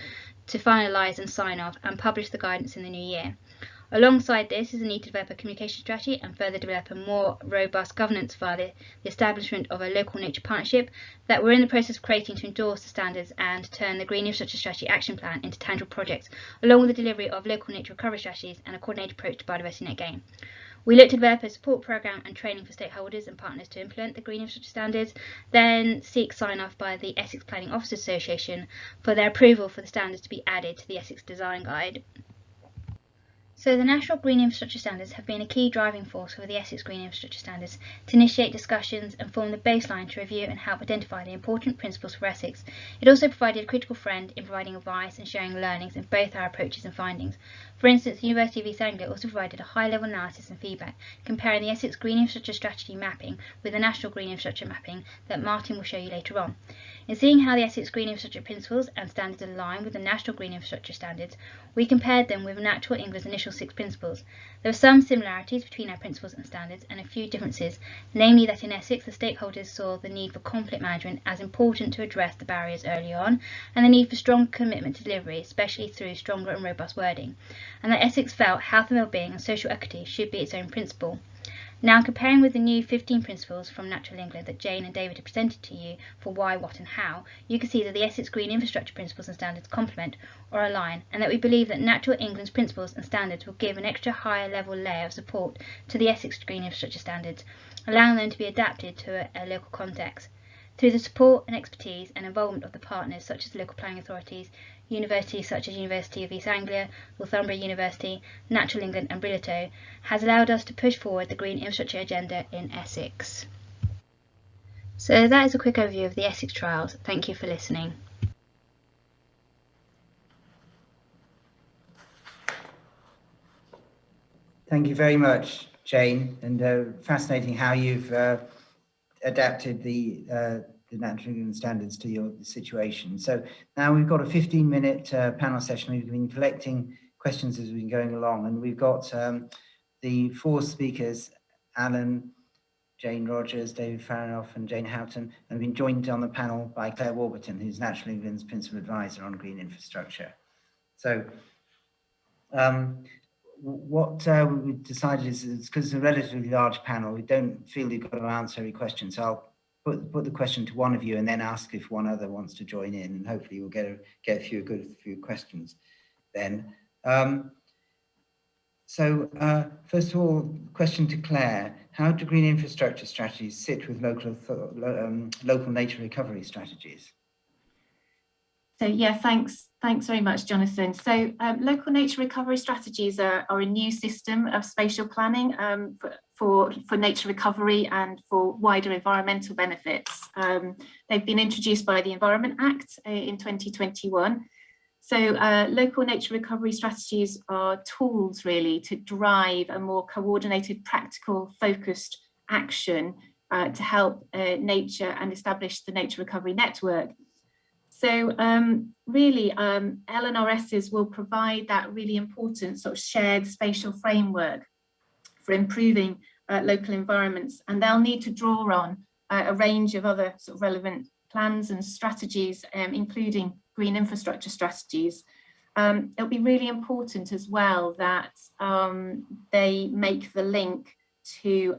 to finalise and sign off and publish the guidance in the new year. Alongside this is a need to develop a communication strategy and further develop a more robust governance via the establishment of a local nature partnership that we're in the process of creating to endorse the standards and turn the Green Infrastructure Strategy Action Plan into tangible projects, along with the delivery of local nature recovery strategies and a coordinated approach to biodiversity net gain. We look to develop a support programme and training for stakeholders and partners to implement the Green Infrastructure Standards, then seek sign-off by the Essex Planning Officers Association for their approval for the standards to be added to the Essex Design Guide. So the National Green Infrastructure Standards have been a key driving force for the Essex Green Infrastructure Standards to initiate discussions and form the baseline to review and help identify the important principles for Essex. It also provided a critical friend in providing advice and sharing learnings in both our approaches and findings. For instance, the University of East Anglia also provided a high-level analysis and feedback comparing the Essex Green Infrastructure Strategy mapping with the National Green Infrastructure mapping that Martin will show you later on. In seeing how the Essex Green Infrastructure principles and standards align with the National Green Infrastructure Standards, we compared them with Natural England's initial 6 principles. There were some similarities between our principles and standards and a few differences, namely that in Essex the stakeholders saw the need for conflict management as important to address the barriers early on, and the need for strong commitment to delivery, especially through stronger and robust wording, and that Essex felt health and well-being and social equity should be its own principle. Now, comparing with the new 15 principles from Natural England that Jane and David have presented to you for why, what and how, you can see that the Essex Green Infrastructure principles and standards complement or align, and that we believe that Natural England's principles and standards will give an extra higher level layer of support to the Essex Green Infrastructure standards, allowing them to be adapted to a local context. Through the support and expertise and involvement of the partners such as local planning authorities, universities such as University of East Anglia, Northumbria University, Natural England and Brilito, has allowed us to push forward the green infrastructure agenda in Essex. So that is a quick overview of the Essex trials. Thank you for listening. Thank you very much, Jane, and fascinating how you've adapted the Natural England standards to your situation. So now we've got a 15-minute panel session. We've been collecting questions as we've been going along, and we've got the 4 speakers, Alan, Jane Rogers, David Faranoff and Jane Houghton, and we've been joined on the panel by Claire Warburton, who's Natural England's Principal Advisor on Green Infrastructure. So what we decided is because it's a relatively large panel, we don't feel you've got to answer every question. So I'll put the question to one of you and then ask if one other wants to join in, and hopefully we'll get a few questions then. So first of all, question to Claire: how do green infrastructure strategies sit with local nature recovery strategies? So yeah, thanks very much, Jonathan. So local nature recovery strategies are a new system of spatial planning for nature recovery and for wider environmental benefits. They've been introduced by the Environment Act in 2021. So local nature recovery strategies are tools really to drive a more coordinated, practical, focused action to help nature and establish the nature recovery network. So really, LNRSs will provide that really important sort of shared spatial framework for improving local environments, and they'll need to draw on a range of other sort of relevant plans and strategies, including green infrastructure strategies, it'll be really important as well that they make the link to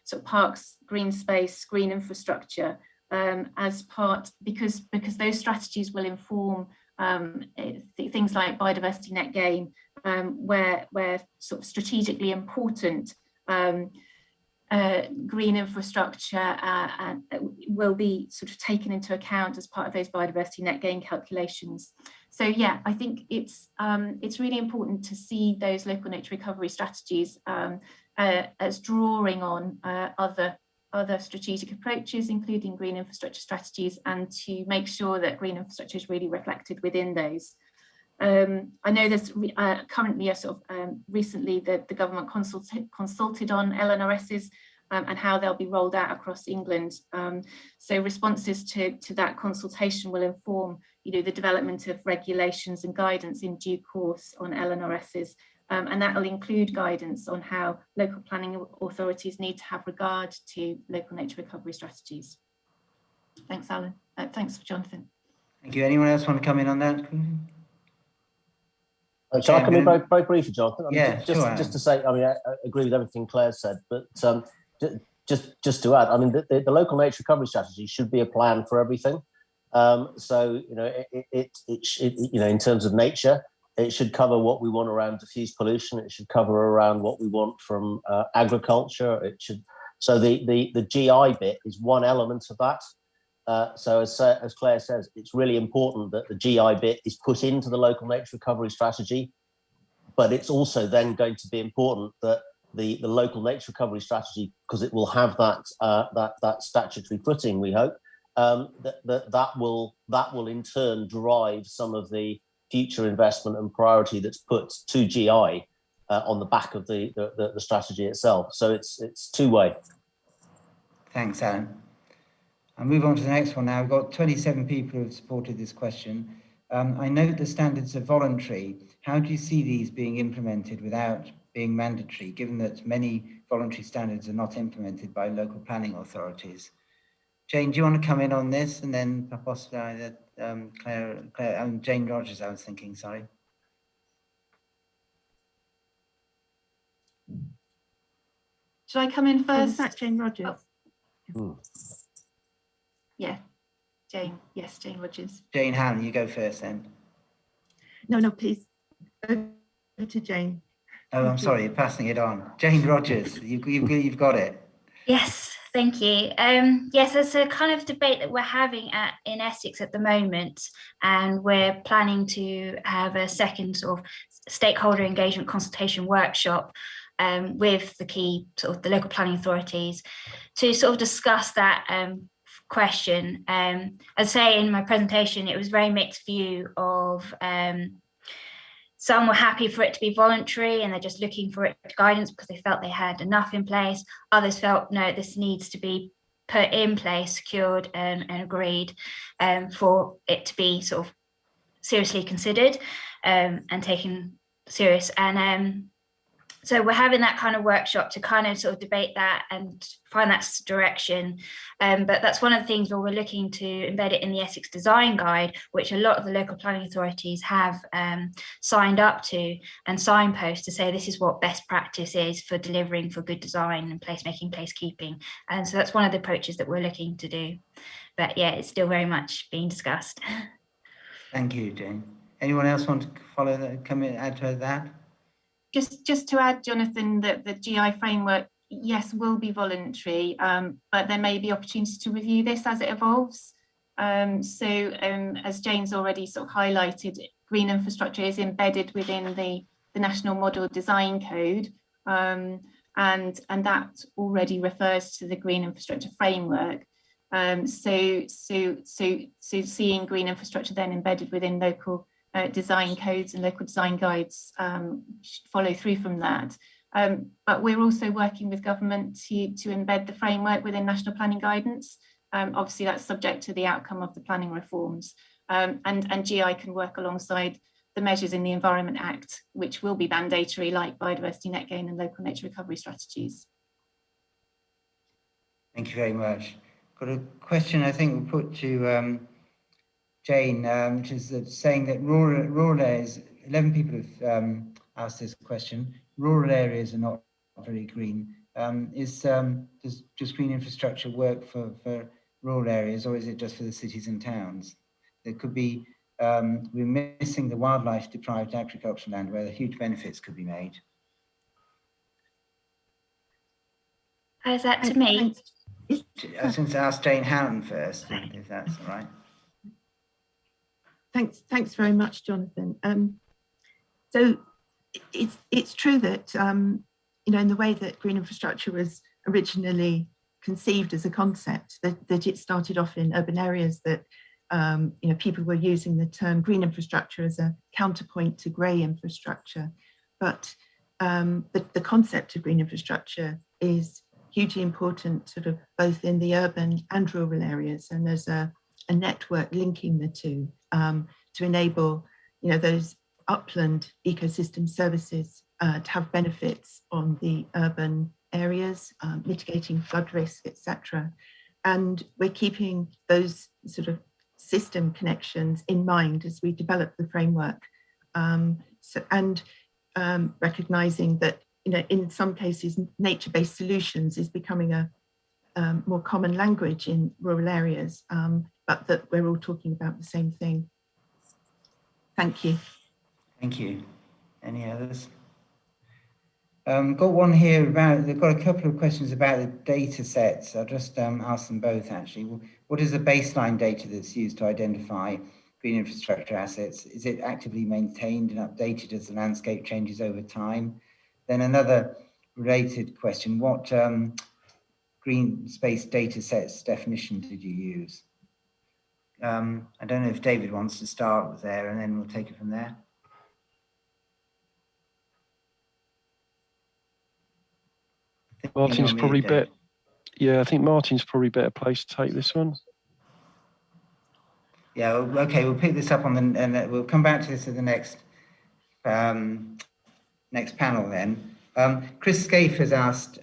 sort of parks, green space, green infrastructure as part, because those strategies will inform things like biodiversity net gain, where sort of strategically important green infrastructure will be sort of taken into account as part of those biodiversity net gain calculations. So yeah, I think it's really important to see those local nature recovery strategies as drawing on other strategic approaches, including green infrastructure strategies, and to make sure that green infrastructure is really reflected within those. I know there's currently a sort of recently the government consulted on LNRSs and how they'll be rolled out across England. So responses to that consultation will inform, the development of regulations and guidance in due course on LNRSs. And that will include guidance on how local planning authorities need to have regard to local nature recovery strategies. Thanks, Alan. Thanks, Jonathan. Thank you. Anyone else want to come in on that? Shall I come in very briefly, Jonathan? Just to say, I agree with everything Claire said, but just to add, the local nature recovery strategy should be a plan for everything. So in terms of nature, it should cover what we want around diffuse pollution. It should cover around what we want from agriculture. It should. So the GI bit is one element of that. So as Claire says, it's really important that the GI bit is put into the local nature recovery strategy, but it's also then going to be important that the local nature recovery strategy, because it will have that statutory footing, we hope, that will in turn drive some of the future investment and priority that's put to GI on the back of the strategy itself. So it's two-way. Thanks, Alan. I'll move on to the next one now. We've got 27 people who have supported this question. I note the standards are voluntary. How do you see these being implemented without being mandatory, given that many voluntary standards are not implemented by local planning authorities? Jane, do you want to come in on this? And then possibly Claire, Jane Rogers, I was thinking, sorry. Should I come in first? Jane Rogers. Oh. Yeah, Jane. Yes, Jane Rogers. Jane Hannon, you go first then. No, please. Over to Jane. Oh, I'm sorry, you're passing it on. Jane Rogers, you've got it. Yes, thank you. Yes, there's a kind of debate that we're having in Essex at the moment, and we're planning to have a second sort of stakeholder engagement consultation workshop with the key sort of the local planning authorities to sort of discuss that question. As I say in my presentation, it was a very mixed view of some were happy for it to be voluntary and they're just looking for it guidance because they felt they had enough in place. Others felt, no, this needs to be put in place, secured and agreed for it to be sort of seriously considered and taken serious. And so we're having that kind of workshop to kind of sort of debate that and find that direction. But that's one of the things where we're looking to embed it in the Essex Design Guide, which a lot of the local planning authorities have signed up to and signpost to say this is what best practice is for delivering for good design and placemaking, placekeeping. And so that's one of the approaches that we're looking to do. But yeah, it's still very much being discussed. Thank you, Jane. Anyone else want to follow that, come in, add to that? Just to add, Jonathan, that the GI framework, yes, will be voluntary, but there may be opportunities to review this as it evolves. As Jane's already sort of highlighted, green infrastructure is embedded within the National Model Design Code, and that already refers to the green infrastructure framework. So seeing green infrastructure then embedded within local design codes and local design guides follow through from that. But we're also working with government to embed the framework within national planning guidance. Obviously that's subject to the outcome of the planning reforms. And GI can work alongside the measures in the Environment Act, which will be mandatory, like biodiversity net gain and local nature recovery strategies. Thank you very much. Got a question I think we'll put to Jane, which is saying that rural areas, 11 people have asked this question, rural areas are not very green. Does green infrastructure work for rural areas, or is it just for the cities and towns? There could be, we're missing the wildlife deprived agricultural land where the huge benefits could be made. Is that to me? I was going to ask Jane Houghton first, if that's all right. Thanks very much, Jonathan. So it's true that in the way that green infrastructure was originally conceived as a concept, that it started off in urban areas, that people were using the term green infrastructure as a counterpoint to grey infrastructure. But the concept of green infrastructure is hugely important, sort of both in the urban and rural areas, and there's a network linking the two to enable those upland ecosystem services to have benefits on the urban areas, mitigating flood risk, etc. And we're keeping those sort of system connections in mind as we develop the framework, recognizing that in some cases nature-based solutions is becoming a more common language in rural areas, but that we're all talking about the same thing. Thank you. Thank you. Any others? Got one here about, they've got a couple of questions about the data sets. I'll just ask them both actually. What is the baseline data that's used to identify green infrastructure assets? Is it actively maintained and updated as the landscape changes over time? Then another related question, what green space data sets definition did you use? I don't know if David wants to start with there, and then we'll take it from there. Martin's probably better. Yeah, I think Martin's probably better placed to take this one. Yeah, okay, we'll pick this up on the, and we'll come back to this at the next next panel then. Chris Scaife has asked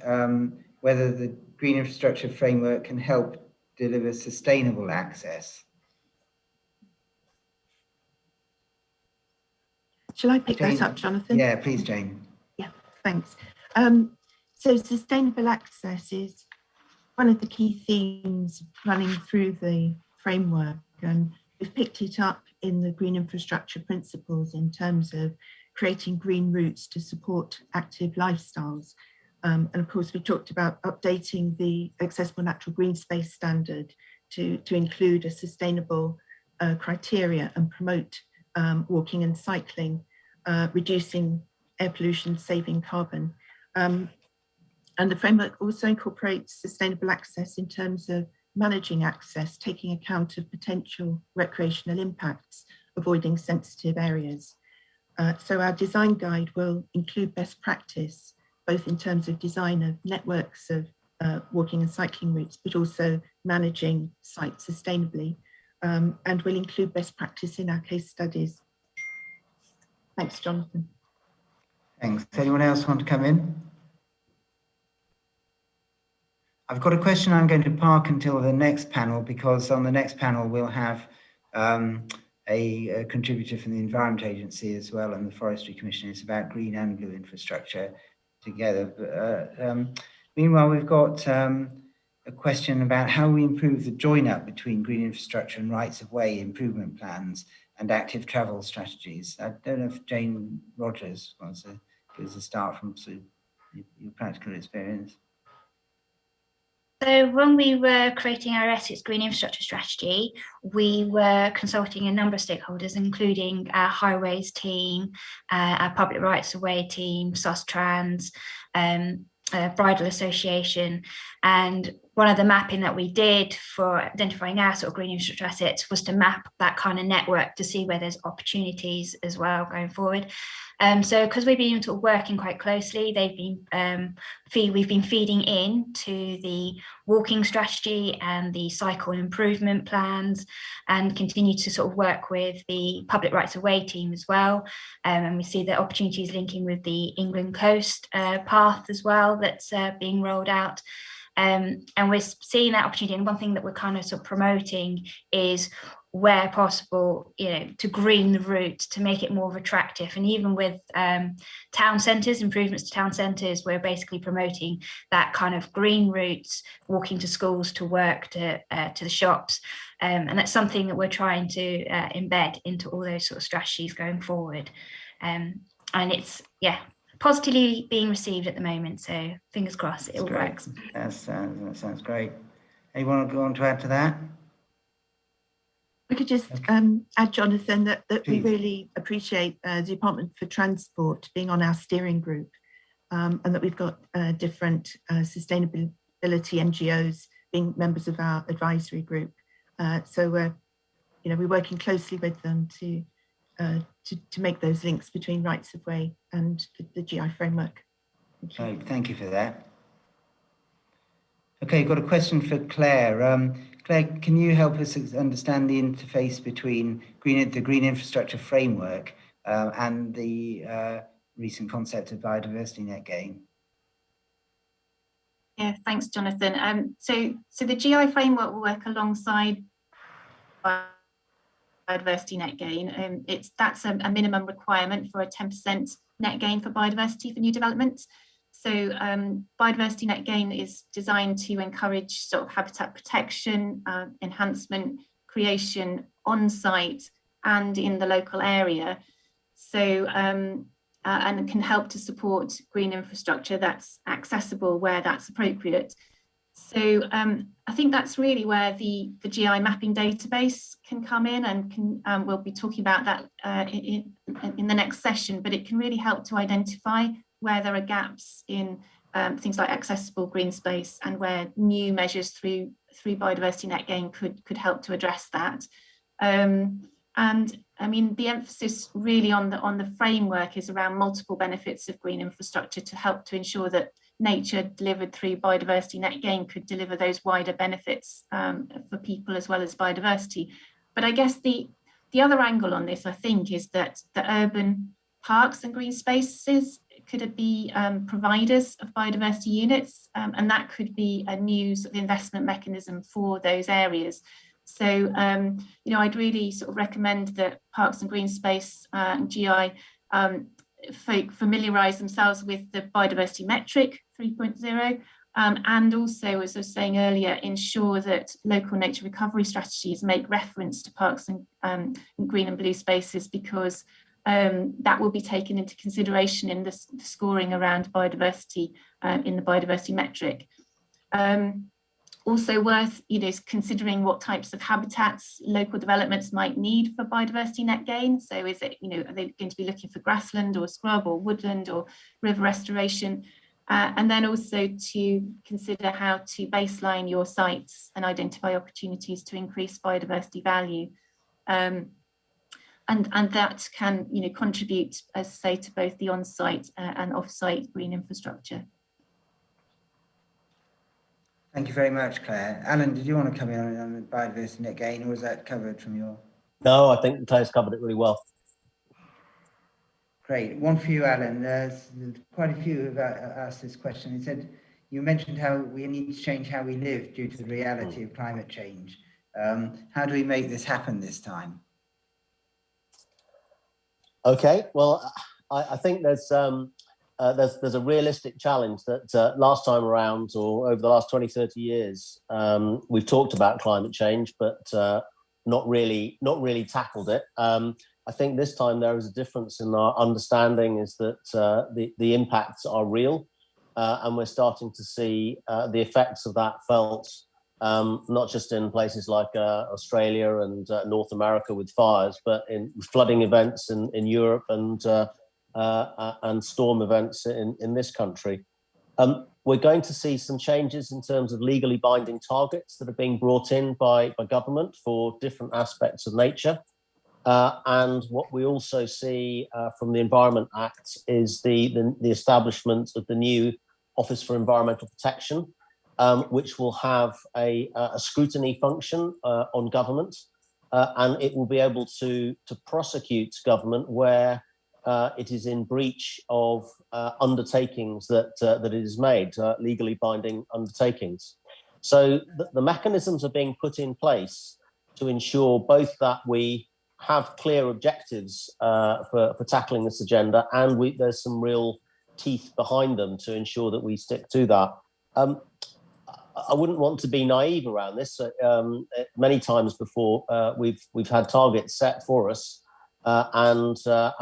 whether the green infrastructure framework can help deliver sustainable access. Shall I pick that up, Jonathan? Yeah, please, Jane. Yeah, thanks. So sustainable access is one of the key themes running through the framework, and we've picked it up in the green infrastructure principles in terms of creating green routes to support active lifestyles. And of course, we talked about updating the accessible natural green space standard to include a sustainable criteria and promote walking and cycling, reducing air pollution, saving carbon. And the framework also incorporates sustainable access in terms of managing access, taking account of potential recreational impacts, avoiding sensitive areas. So our design guide will include best practice, both in terms of design of networks of walking and cycling routes, but also managing sites sustainably. And we'll include best practice in our case studies. Thanks, Jonathan. Thanks. Anyone else want to come in? I've got a question I'm going to park until the next panel, because on the next panel we'll have a contributor from the Environment Agency as well, and the Forestry Commission. It's about green and blue infrastructure together. Meanwhile, we've got a question about how we improve the join-up between green infrastructure and rights-of-way improvement plans and active travel strategies. I don't know if Jane Rogers wants to give us a start from your practical experience. So when we were creating our Essex Green Infrastructure Strategy, we were consulting a number of stakeholders, including our highways team, our public rights of way team, SUSTrans, Bridle Association. And one of the mapping that we did for identifying our sort of green infrastructure assets was to map that kind of network to see where there's opportunities as well going forward. So because we've been sort of working quite closely, we've been feeding in to the walking strategy and the cycle improvement plans, and continue to sort of work with the public rights of way team as well. And we see the opportunities linking with the England Coast path as well that's being rolled out. And we're seeing that opportunity. And one thing that we're kind of sort of promoting is where possible, to green the route, to make it more attractive. And even with town centres, improvements to town centres, we're basically promoting that kind of green routes, walking to schools, to work, to the shops. And that's something that we're trying to embed into all those sort of strategies going forward. And it's, positively being received at the moment. So fingers crossed it all works. That sounds great. Anyone want to add to that? We could just add, Jonathan, that we Please. really appreciate the Department for Transport being on our steering group, and that we've got different sustainability NGOs being members of our advisory group. So we're working closely with them to make those links between rights of way and the GI framework. Thank you for that. Okay, got a question for Claire. Claire, can you help us understand the interface between the Green Infrastructure Framework and the recent concept of biodiversity net gain? Yeah, thanks, Jonathan. So the GI framework will work alongside biodiversity net gain. That's a minimum requirement for a 10% net gain for biodiversity for new developments. So biodiversity net gain is designed to encourage sort of habitat protection, enhancement, creation on site and in the local area. So and it can help to support green infrastructure that's accessible where that's appropriate. So I think that's really where the GI mapping database can come in, and we'll be talking about that in the next session, but it can really help to identify where there are gaps in things like accessible green space, and where new measures through biodiversity net gain could help to address that. And I mean, the emphasis really on the framework is around multiple benefits of green infrastructure to help to ensure that nature delivered through biodiversity net gain could deliver those wider benefits for people as well as biodiversity. But I guess the other angle on this, I think, is that the urban parks and green spaces could be providers of biodiversity units, and that could be a new sort of investment mechanism for those areas. So, I'd really sort of recommend that Parks and Green Space and GI familiarise themselves with the biodiversity metric 3.0, and also, as I was saying earlier, ensure that local nature recovery strategies make reference to parks and green and blue spaces, because that will be taken into consideration in the scoring around biodiversity in the biodiversity metric. Also worth considering what types of habitats local developments might need for biodiversity net gain. So is it, are they going to be looking for grassland or scrub or woodland or river restoration? And then also to consider how to baseline your sites and identify opportunities to increase biodiversity value. And that can contribute, as I say, to both the on-site and off-site green infrastructure. Thank you very much, Claire. Alan, did you want to come in on the biodiversity net gain, or was that covered from your? No, I think Claire's covered it really well. Great. One for you, Alan. There's quite a few have asked this question. It said, you mentioned how we need to change how we live due to the reality of climate change. How do we make this happen this time? Okay, well, I think there's a realistic challenge that last time around, or over the last 20, 30 years, we've talked about climate change, but not really tackled it. I think this time there is a difference in our understanding, is that the impacts are real, and we're starting to see the effects of that felt, not just in places like Australia and North America with fires, but in flooding events in Europe and storm events in this country. We're going to see some changes in terms of legally binding targets that are being brought in by government for different aspects of nature. And what we also see from the Environment Act is the establishment of the new Office for Environmental Protection, which will have a scrutiny function on government, and it will be able to prosecute government where it is in breach of undertakings that it is made, legally binding undertakings. So the mechanisms are being put in place to ensure both that we have clear objectives for tackling this agenda, and there's some real teeth behind them to ensure that we stick to that. I wouldn't want to be naive around this. Many times before, we've had targets set for us, and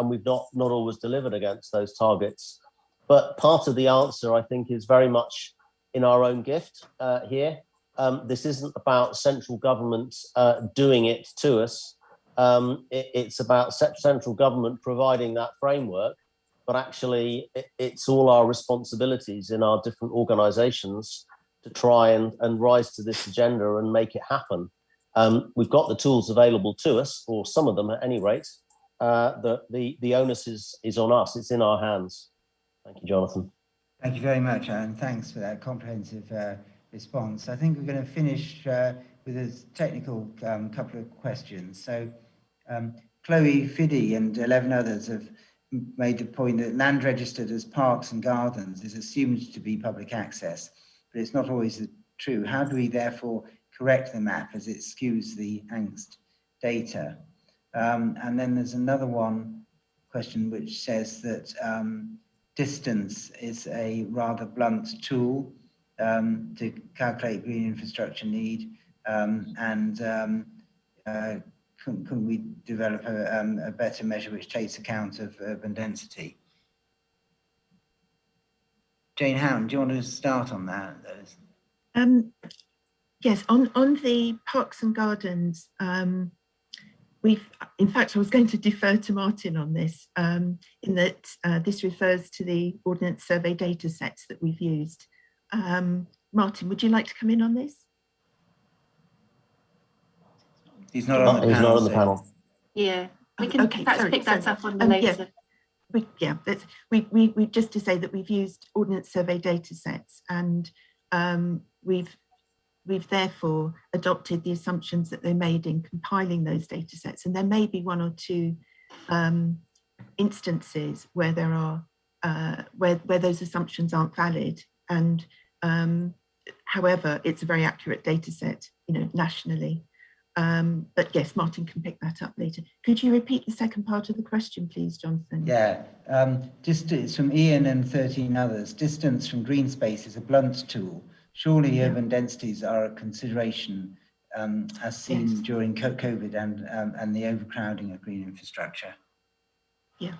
we've not always delivered against those targets. But part of the answer, I think, is very much in our own gift here. This isn't about central government doing it to us. It's about central government providing that framework, but actually it's all our responsibilities in our different organisations to try and rise to this agenda and make it happen. We've got the tools available to us, or some of them at any rate. The onus is on us. It's in our hands. Thank you, Jonathan. Thank you very much, and thanks for that comprehensive response. I think we're going to finish with a technical couple of questions. So Chloe Fiddy and 11 others have made the point that land registered as parks and gardens is assumed to be public access, but it's not always true. How do we therefore correct the map as it skews the angst data? And then there's another question which says that distance is a rather blunt tool to calculate green infrastructure need, couldn't we develop a better measure which takes account of urban density? Jane Hound, do you want to start on that? Yes, on the parks and gardens, in fact, I was going to defer to Martin on this, in that this refers to the Ordnance Survey data sets that we've used. Martin, would you like to come in on this? He's not on the panel. He's not on the panel. Yeah, we can perhaps pick that up on the later. We just to say that we've used Ordnance Survey data sets, and we've therefore adopted the assumptions that they made in compiling those data sets. And there may be one or two instances where there are where those assumptions aren't valid. And however, it's a very accurate data set, nationally. But yes, Martin can pick that up later. Could you repeat the second part of the question, please, Jonathan? Yeah, it's from Ian and 13 others. Distance from green space is a blunt tool. Surely urban densities are a consideration, as seen during COVID and the overcrowding of green infrastructure. Yeah.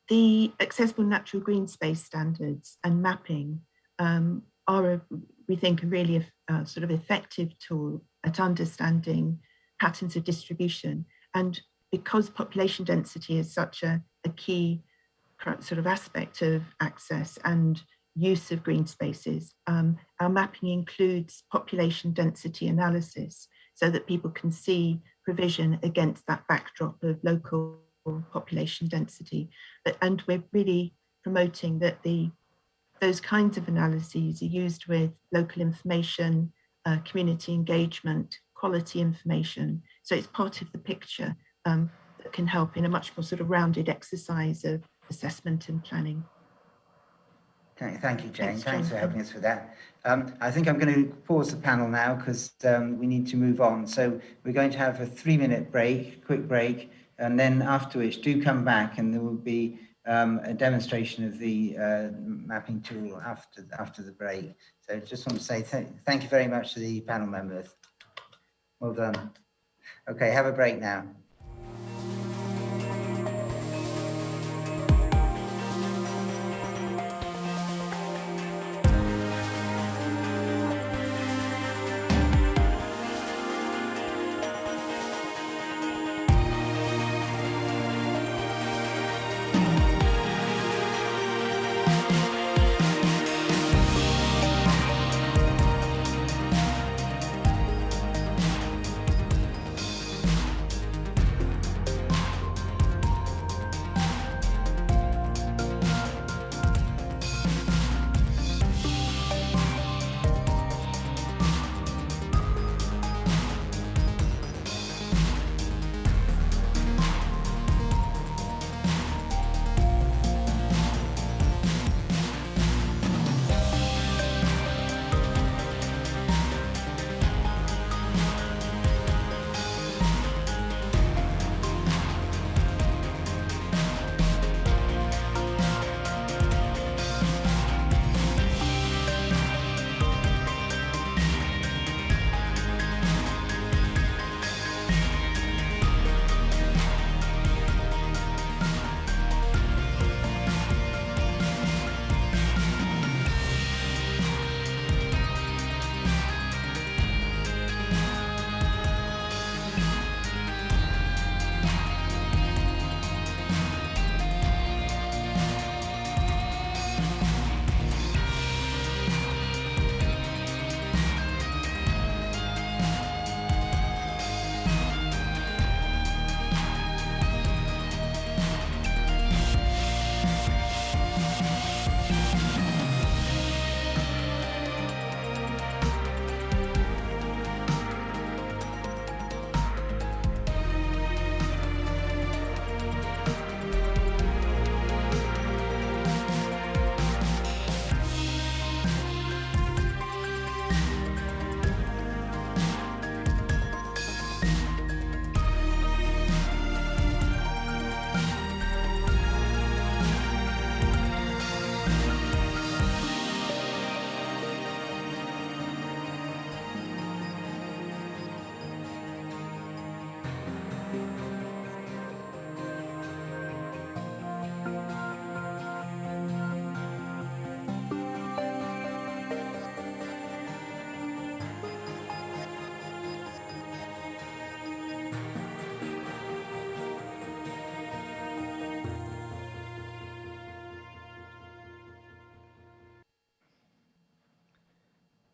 The accessible natural green space standards and mapping are, we think, a really sort of effective tool at understanding patterns of distribution. And because population density is such a key sort of aspect of access and use of green spaces, our mapping includes population density analysis so that people can see provision against that backdrop of local population density. And we're really promoting that those kinds of analyses are used with local information, community engagement, quality information. So it's part of the picture that can help in a much more sort of rounded exercise of assessment and planning. Thank you, Jane. Thanks for helping us with that. I think I'm going to pause the panel now because we need to move on. So we're going to have a 3-minute break, quick break, and then after which do come back and there will be a demonstration of the mapping tool after the break. So just want to say thank you very much to the panel members. Well done. Okay, have a break now.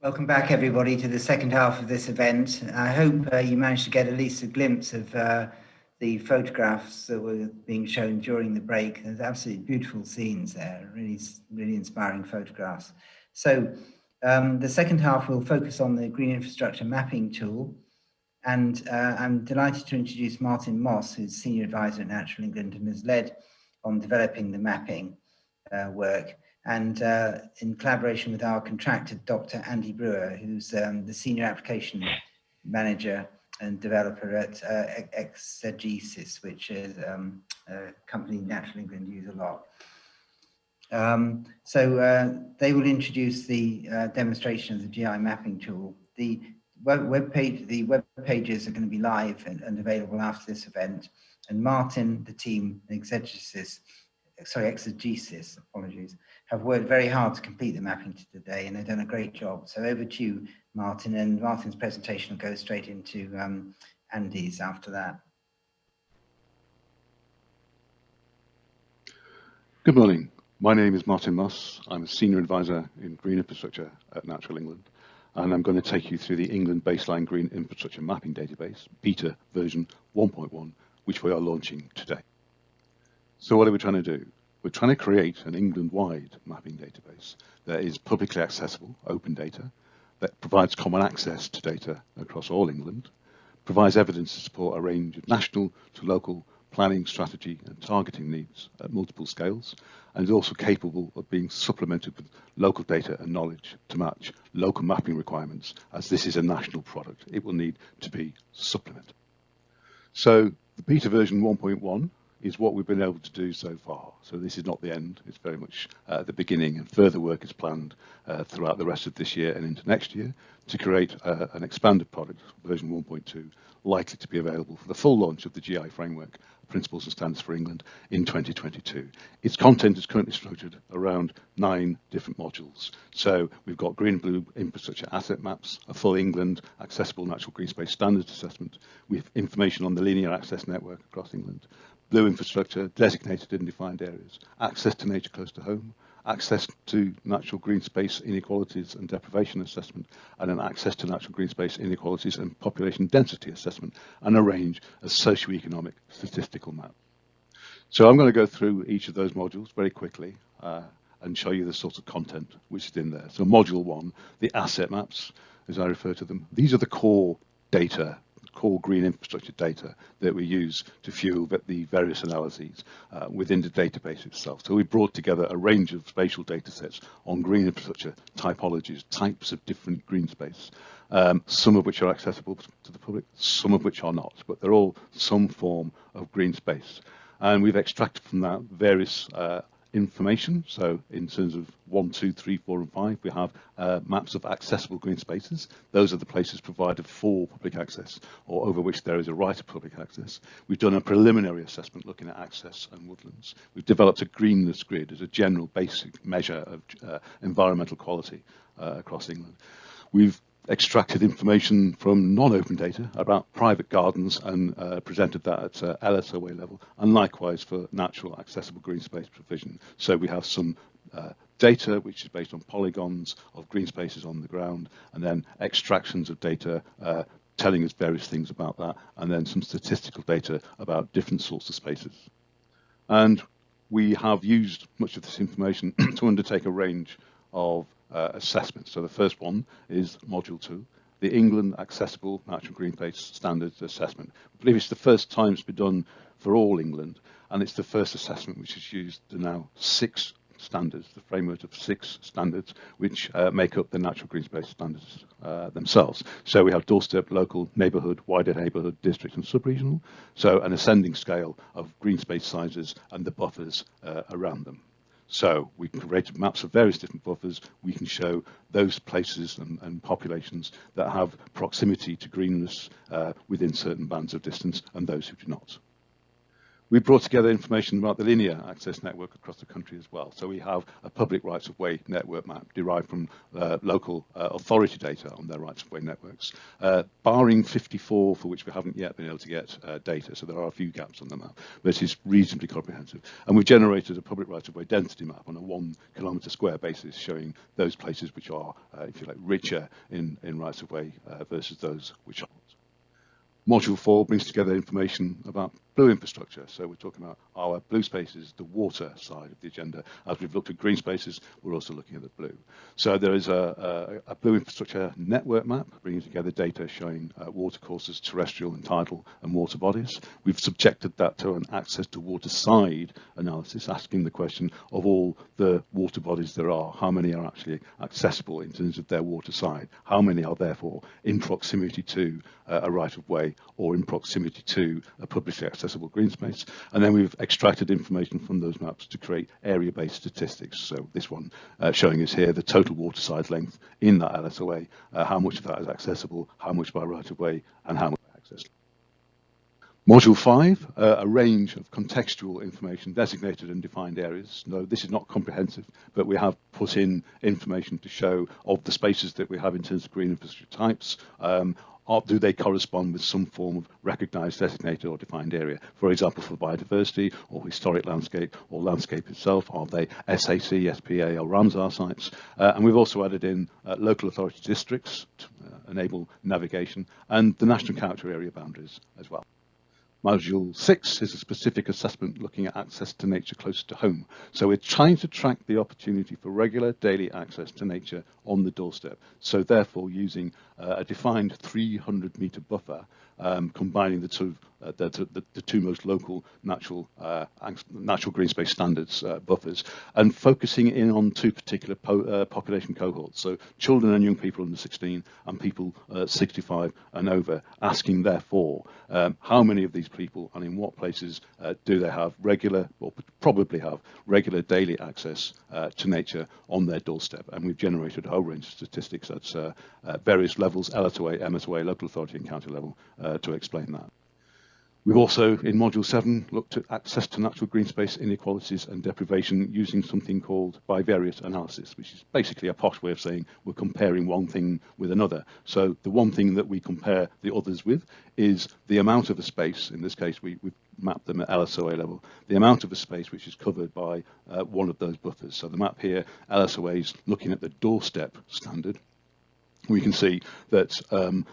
Welcome back, everybody, to the second half of this event. I hope you managed to get at least a glimpse of the photographs that were being shown during the break. There's absolutely beautiful scenes there, really, really inspiring photographs. So the second half will focus on the Green Infrastructure Mapping Tool. And I'm delighted to introduce Martin Moss, who's Senior Advisor at Natural England and has led on developing the mapping work. And in collaboration with our contractor, Dr. Andy Brewer, who's the Senior Application Manager and developer at Exegesis, which is a company Natural England use a lot. So they will introduce the demonstration of the GI mapping tool. The web pages are going to be live and available after this event. And Martin, the team, Exegesis, apologies, have worked very hard to complete the mapping today, and they've done a great job. So over to you, Martin, and Martin's presentation will go straight into Andy's after that. Good morning. My name is Martin Moss. I'm a Senior Advisor in Green Infrastructure at Natural England, and I'm going to take you through the England Baseline Green Infrastructure Mapping Database, beta version 1.1, which we are launching today. So what are we trying to do? We're trying to create an England-wide mapping database that is publicly accessible, open data, that provides common access to data across all England, provides evidence to support a range of national to local planning, strategy and targeting needs at multiple scales, and is also capable of being supplemented with local data and knowledge to match local mapping requirements, as this is a national product. It will need to be supplemented. So the beta version 1.1 is what we've been able to do so far. So this is not the end, it's very much the beginning, and further work is planned throughout the rest of this year and into next year to create an expanded product, version 1.2, likely to be available for the full launch of the GI framework, Principles and Standards for England, in 2022. Its content is currently structured around 9 different modules. So we've got green and blue infrastructure asset maps, a full England accessible natural green space standards assessment, with information on the linear access network across England, blue infrastructure, designated and defined areas, access to nature close to home, access to natural green space inequalities and deprivation assessment, and an access to natural green space inequalities and population density assessment, and a range of socioeconomic statistical maps. So I'm going to go through each of those modules very quickly and show you the sort of content which is in there. So module 1, the asset maps, as I refer to them, these are the core data, core green infrastructure data that we use to fuel the various analyses within the database itself. So we brought together a range of spatial data sets on green infrastructure typologies, types of different green space, some of which are accessible to the public, some of which are not, but they're all some form of green space. And we've extracted from that various information. So in terms of 1, 2, 3, 4 and 5, we have maps of accessible green spaces. Those are the places provided for public access or over which there is a right of public access. We've done a preliminary assessment looking at access and woodlands. We've developed a greenness grid as a general basic measure of environmental quality across England. We've extracted information from non-open data about private gardens and presented that at LSOA level, and likewise for natural accessible green space provision. So we have some data which is based on polygons of green spaces on the ground, and then extractions of data telling us various things about that, and then some statistical data about different sorts of spaces. And we have used much of this information to undertake a range of assessments. So the first one is module 2, the England Accessible Natural Green Space Standards Assessment. I believe it's the first time it's been done for all England, and it's the first assessment which has used the now 6 standards, the framework of 6 standards, which make up the natural green space standards themselves. So we have doorstep, local, neighbourhood, wider neighbourhood, district and sub-regional. So an ascending scale of green space sizes and the buffers around them. So we can create maps of various different buffers. We can show those places and populations that have proximity to greenness within certain bands of distance and those who do not. We brought together information about the linear access network across the country as well. So we have a public rights-of-way network map derived from local authority data on their rights-of-way networks, barring 54 for which we haven't yet been able to get data. So there are a few gaps on the map, but it's reasonably comprehensive. And we've generated a public rights-of-way density map on a 1 kilometre square basis, showing those places which are, if you like, richer in rights-of-way versus those which aren't. Module 4 brings together information about blue infrastructure. So we're talking about our blue spaces, the water side of the agenda. As we've looked at green spaces, we're also looking at the blue. So there is a blue infrastructure network map bringing together data showing water courses, terrestrial and tidal and water bodies. We've subjected that to an access to water side analysis, asking the question of all the water bodies there are, how many are actually accessible in terms of their water side, how many are therefore in proximity to a right of way or in proximity to a publicly accessible green space. And then we've extracted information from those maps to create area-based statistics. So this one showing us here the total water side length in that LSOA, how much of that is accessible, how much by right of way, and how much by access. Module 5, a range of contextual information, designated and defined areas. No, this is not comprehensive, but we have put in information to show of the spaces that we have in terms of green infrastructure types. Do they correspond with some form of recognised, designated or defined area? For example, for biodiversity or historic landscape or landscape itself, are they SAC, SPA or Ramsar sites? And we've also added in local authority districts to enable navigation and the national character area boundaries as well. Module 6 is a specific assessment looking at access to nature close to home. So we're trying to track the opportunity for regular daily access to nature on the doorstep. So therefore using a defined 300-metre buffer, combining the two most local natural green space standards buffers, and focusing in on two particular population cohorts. So children and young people under 16 and people 65 and over, asking therefore how many of these people and in what places do they have regular, or probably have regular daily access to nature on their doorstep. And we've generated a whole range of statistics at various levels, LSOA, MSOA, local authority and county level, to explain that. We've also, in Module 7, looked at access to natural green space inequalities and deprivation using something called bivariate analysis, which is basically a posh way of saying we're comparing one thing with another. So the one thing that we compare the others with is the amount of a space, in this case we've mapped them at LSOA level, the amount of a space which is covered by one of those buffers. So the map here, LSOA is looking at the doorstep standard. We can see that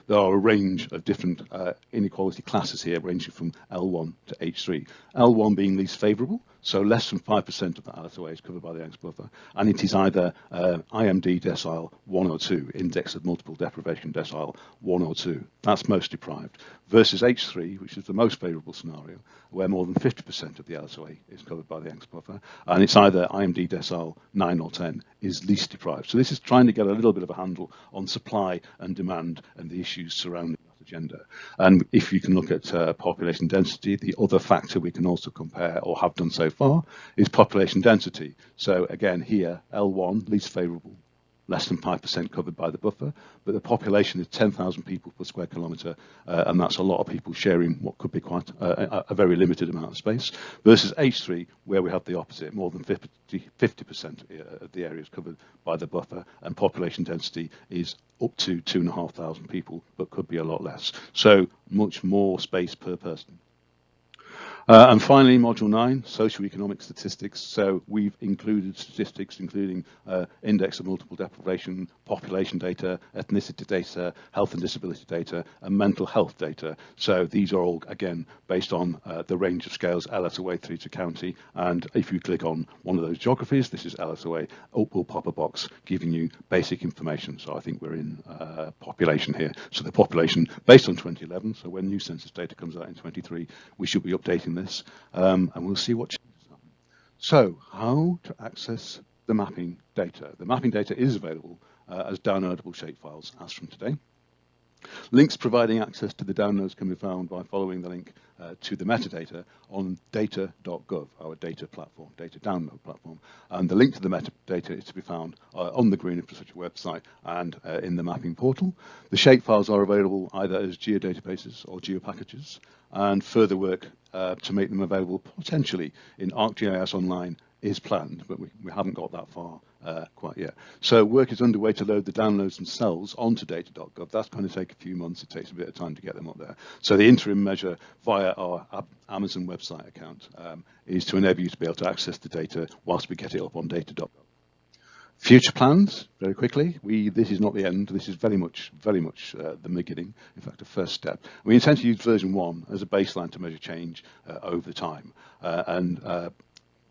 there are a range of different inequality classes here, ranging from L1 to H3. L1 being least favourable, so less than 5% of the LSOA is covered by the X buffer, and it is either IMD decile 1 or 2, index of multiple deprivation decile 1 or 2. That's most deprived, versus H3, which is the most favourable scenario, where more than 50% of the LSOA is covered by the X buffer, and it's either IMD decile 9 or 10 is least deprived. So this is trying to get a little bit of a handle on supply and demand and the issues surrounding that agenda. And if you can look at population density, the other factor we can also compare, or have done so far, is population density. So again here, L1, least favourable, less than 5% covered by the buffer, but the population is 10,000 people per square kilometre, and that's a lot of people sharing what could be quite a very limited amount of space, versus H3, where we have the opposite, more than 50% of the area is covered by the buffer, and population density is up to 2,500 people, but could be a lot less. So much more space per person. And finally, Module 9, socioeconomic statistics. So we've included statistics including index of multiple deprivation, population data, ethnicity data, health and disability data, and mental health data. So these are all, again, based on the range of scales, LSOA through to county. And if you click on one of those geographies, this is LSOA, up will pop a box giving you basic information. So I think we're in population here. So the population based on 2011, so when new census data comes out in 23, we should be updating this, and we'll see what changes happen. So how to access the mapping data? The mapping data is available as downloadable shapefiles as from today. Links providing access to the downloads can be found by following the link to the metadata on data.gov, our data platform, data download platform. And the link to the metadata is to be found on the Green Infrastructure website and in the mapping portal. The shapefiles are available either as geodatabases or geopackages, and further work to make them available potentially in ArcGIS Online is planned, but we haven't got that far quite yet. So work is underway to load the downloads themselves onto data.gov. That's going to take a few months. It takes a bit of time to get them up there. So the interim measure via our Amazon website account is to enable you to be able to access the data whilst we get it up on data.gov. Future plans, very quickly. This is not the end. This is very much the beginning. In fact, the first step. We intend to use version 1 as a baseline to measure change over time,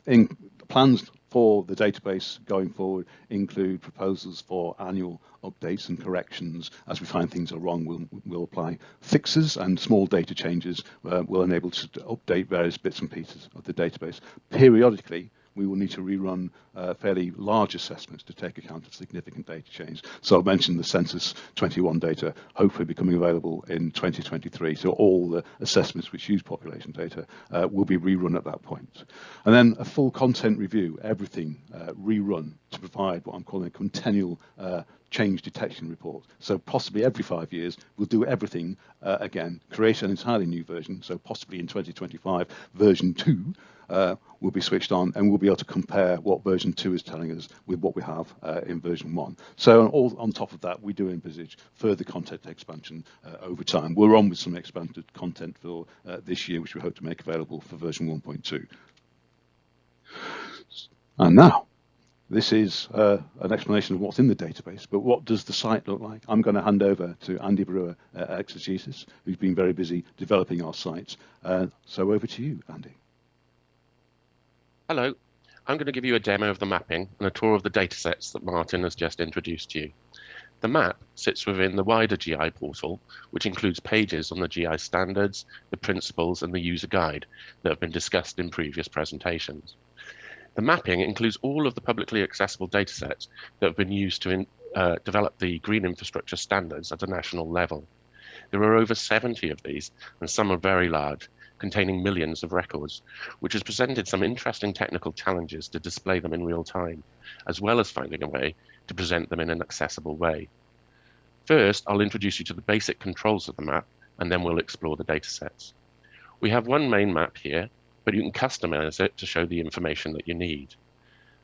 in plans for the database going forward include proposals for annual updates and corrections. As we find things are wrong, we'll apply fixes, and small data changes will enable us to update various bits and pieces of the database. Periodically, we will need to rerun fairly large assessments to take account of significant data change. So I mentioned the Census 21 data hopefully becoming available in 2023. So all the assessments which use population data will be rerun at that point. And then a full content review, everything rerun to provide what I'm calling a continual change detection report. So possibly every 5 years, we'll do everything again, create an entirely new version. So possibly in 2025, version 2 will be switched on, and we'll be able to compare what version 2 is telling us with what we have in version 1. So on top of that, we do envisage further content expansion over time. We're on with some expanded content for this year, which we hope to make available for version 1.2. And now, this is an explanation of what's in the database, but what does the site look like? I'm going to hand over to Andy Brewer at Exegesis, who's been very busy developing our sites. So over to you, Andy. Hello, I'm going to give you a demo of the mapping and a tour of the datasets that Martin has just introduced to you. The map sits within the wider GI portal, which includes pages on the GI standards, the principles, and the user guide that have been discussed in previous presentations. The mapping includes all of the publicly accessible datasets that have been used to develop the green infrastructure standards at a national level. There are over 70 of these, and some are very large, containing millions of records, which has presented some interesting technical challenges to display them in real time, as well as finding a way to present them in an accessible way. First, I'll introduce you to the basic controls of the map, and then we'll explore the datasets. We have one main map here, but you can customize it to show the information that you need.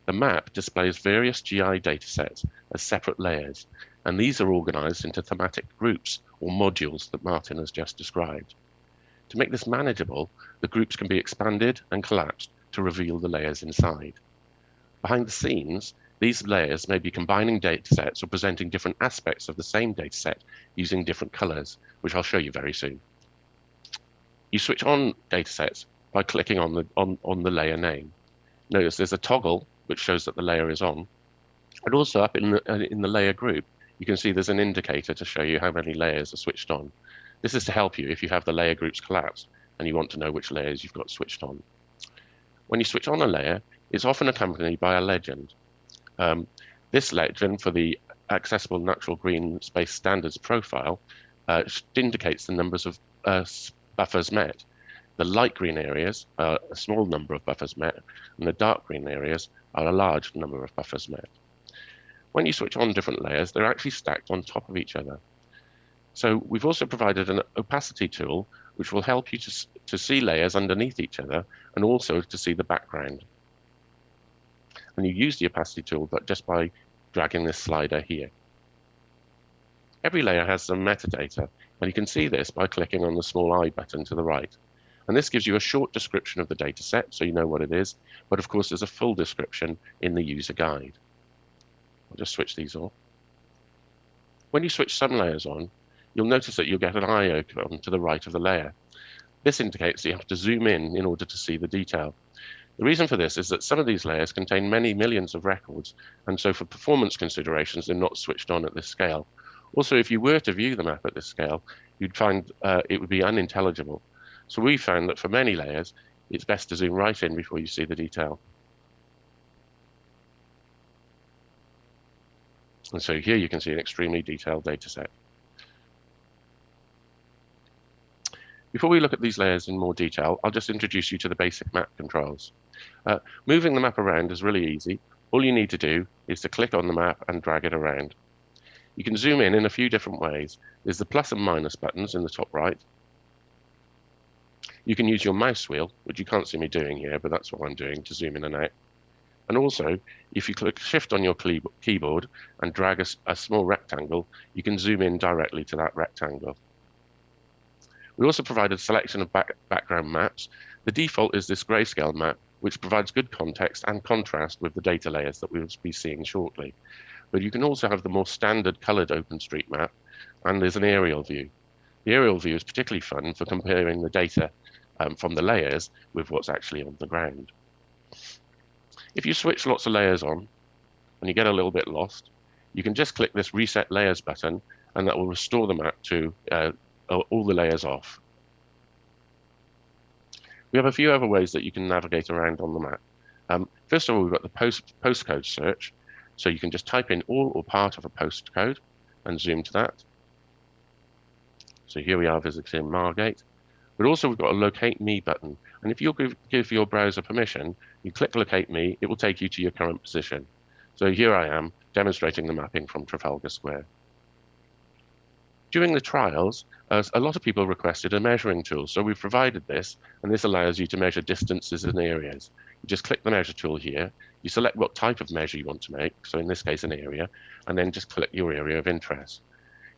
The map displays various GI datasets as separate layers, and these are organized into thematic groups or modules that Martin has just described. To make this manageable, the groups can be expanded and collapsed to reveal the layers inside. Behind the scenes, these layers may be combining datasets or presenting different aspects of the same dataset using different colors, which I'll show you very soon. You switch on datasets by clicking on the layer name. Notice there's a toggle which shows that the layer is on, and also up in the layer group, you can see there's an indicator to show you how many layers are switched on. This is to help you if you have the layer groups collapsed and you want to know which layers you've got switched on. When you switch on a layer, it's often accompanied by a legend. This legend for the Accessible Natural Green Space Standards profile indicates the numbers of buffers met. The light green areas are a small number of buffers met, and the dark green areas are a large number of buffers met. When you switch on different layers, they're actually stacked on top of each other. So we've also provided an opacity tool, which will help you to see layers underneath each other and also to see the background. And you use the opacity tool just by dragging this slider here. Every layer has some metadata, and you can see this by clicking on the small I button to the right. And this gives you a short description of the dataset, so you know what it is, but of course there's a full description in the user guide. I'll just switch these off. When you switch some layers on, you'll notice that you'll get an eye icon to the right of the layer. This indicates that you have to zoom in order to see the detail. The reason for this is that some of these layers contain many millions of records, and so for performance considerations, they're not switched on at this scale. Also, if you were to view the map at this scale, you'd find it would be unintelligible. So we found that for many layers, it's best to zoom right in before you see the detail. And so here you can see an extremely detailed data set. Before we look at these layers in more detail, I'll just introduce you to the basic map controls. Moving the map around is really easy. All you need to do is to click on the map and drag it around. You can zoom in a few different ways. There's the plus and minus buttons in the top right. You can use your mouse wheel, which you can't see me doing here, but that's what I'm doing to zoom in and out. And also, if you click Shift on your keyboard and drag a small rectangle, you can zoom in directly to that rectangle. We also provide a selection of background maps. The default is this grayscale map, which provides good context and contrast with the data layers that we will be seeing shortly. But you can also have the more standard coloured OpenStreetMap, and there's an aerial view. The aerial view is particularly fun for comparing the data from the layers with what's actually on the ground. If you switch lots of layers on and you get a little bit lost, you can just click this Reset Layers button, and that will restore the map to all the layers off. We have a few other ways that you can navigate around on the map. First of all, we've got the postcode search. So you can just type in all or part of a postcode and zoom to that. So here we are visiting Margate. But also we've got a Locate Me button. And if you give your browser permission, you click Locate Me, it will take you to your current position. So here I am demonstrating the mapping from Trafalgar Square. During the trials, a lot of people requested a measuring tool. So we've provided this, and this allows you to measure distances in areas. You just click the measure tool here. You select what type of measure you want to make, so in this case an area, and then just click your area of interest.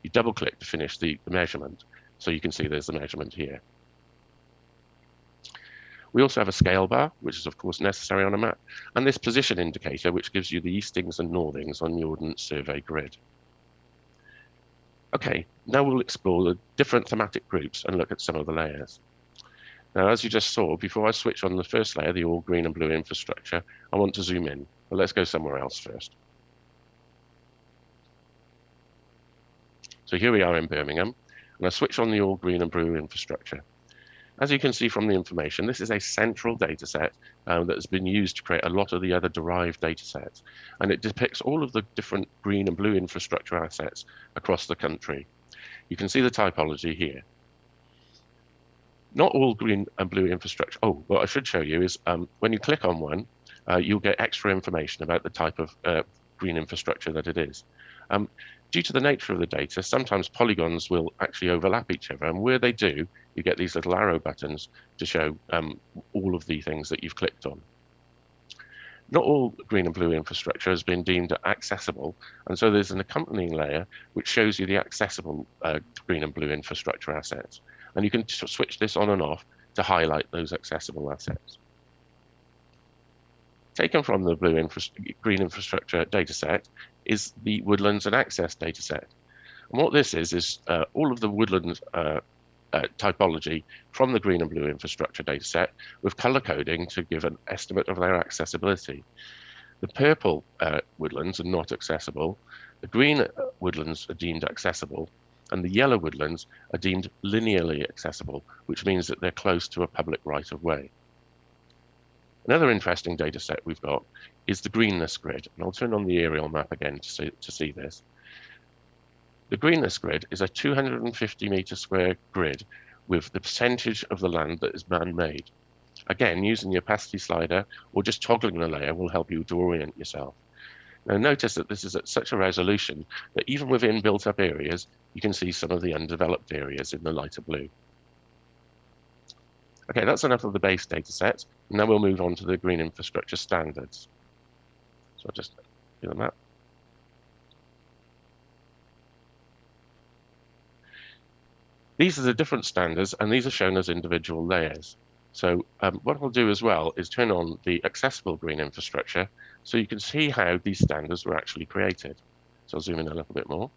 You double click to finish the measurement, so you can see there's the measurement here. We also have a scale bar, which is of course necessary on a map, and this position indicator, which gives you the eastings and northings on the Ordnance Survey grid. Okay, now we'll explore the different thematic groups and look at some of the layers. Now, as you just saw, before I switch on the first layer, the all green and blue infrastructure, I want to zoom in. But let's go somewhere else first. So here we are in Birmingham, and I switch on the all green and blue infrastructure. As you can see from the information, this is a central data set that has been used to create a lot of the other derived data sets. And it depicts all of the different green and blue infrastructure assets across the country. You can see the typology here. Not all green and blue infrastructure. Oh, what I should show you is when you click on one, you'll get extra information about the type of green infrastructure that it is. Due to the nature of the data, sometimes polygons will actually overlap each other, and where they do, you get these little arrow buttons to show all of the things that you've clicked on. Not all green and blue infrastructure has been deemed accessible, and so there's an accompanying layer which shows you the accessible green and blue infrastructure assets. And you can switch this on and off to highlight those accessible assets. Taken from the green infrastructure dataset is the woodlands and access dataset. And what this is all of the woodland typology from the green and blue infrastructure dataset with color coding to give an estimate of their accessibility. The purple woodlands are not accessible, the green woodlands are deemed accessible, and the yellow woodlands are deemed linearly accessible, which means that they're close to a public right-of-way. Another interesting data set we've got is the greenness grid, and I'll turn on the aerial map again to see this. The greenness grid is a 250-metre square grid with the percentage of the land that is man-made. Again, using the opacity slider or just toggling the layer will help you to orient yourself. Now notice that this is at such a resolution that even within built-up areas, you can see some of the undeveloped areas in the lighter blue. Okay, that's enough of the base data set. Now we'll move on to the green infrastructure standards. So I'll just do the map. These are the different standards, and these are shown as individual layers. So what I'll do as well is turn on the accessible green infrastructure so you can see how these standards were actually created. So I'll zoom in a little bit more.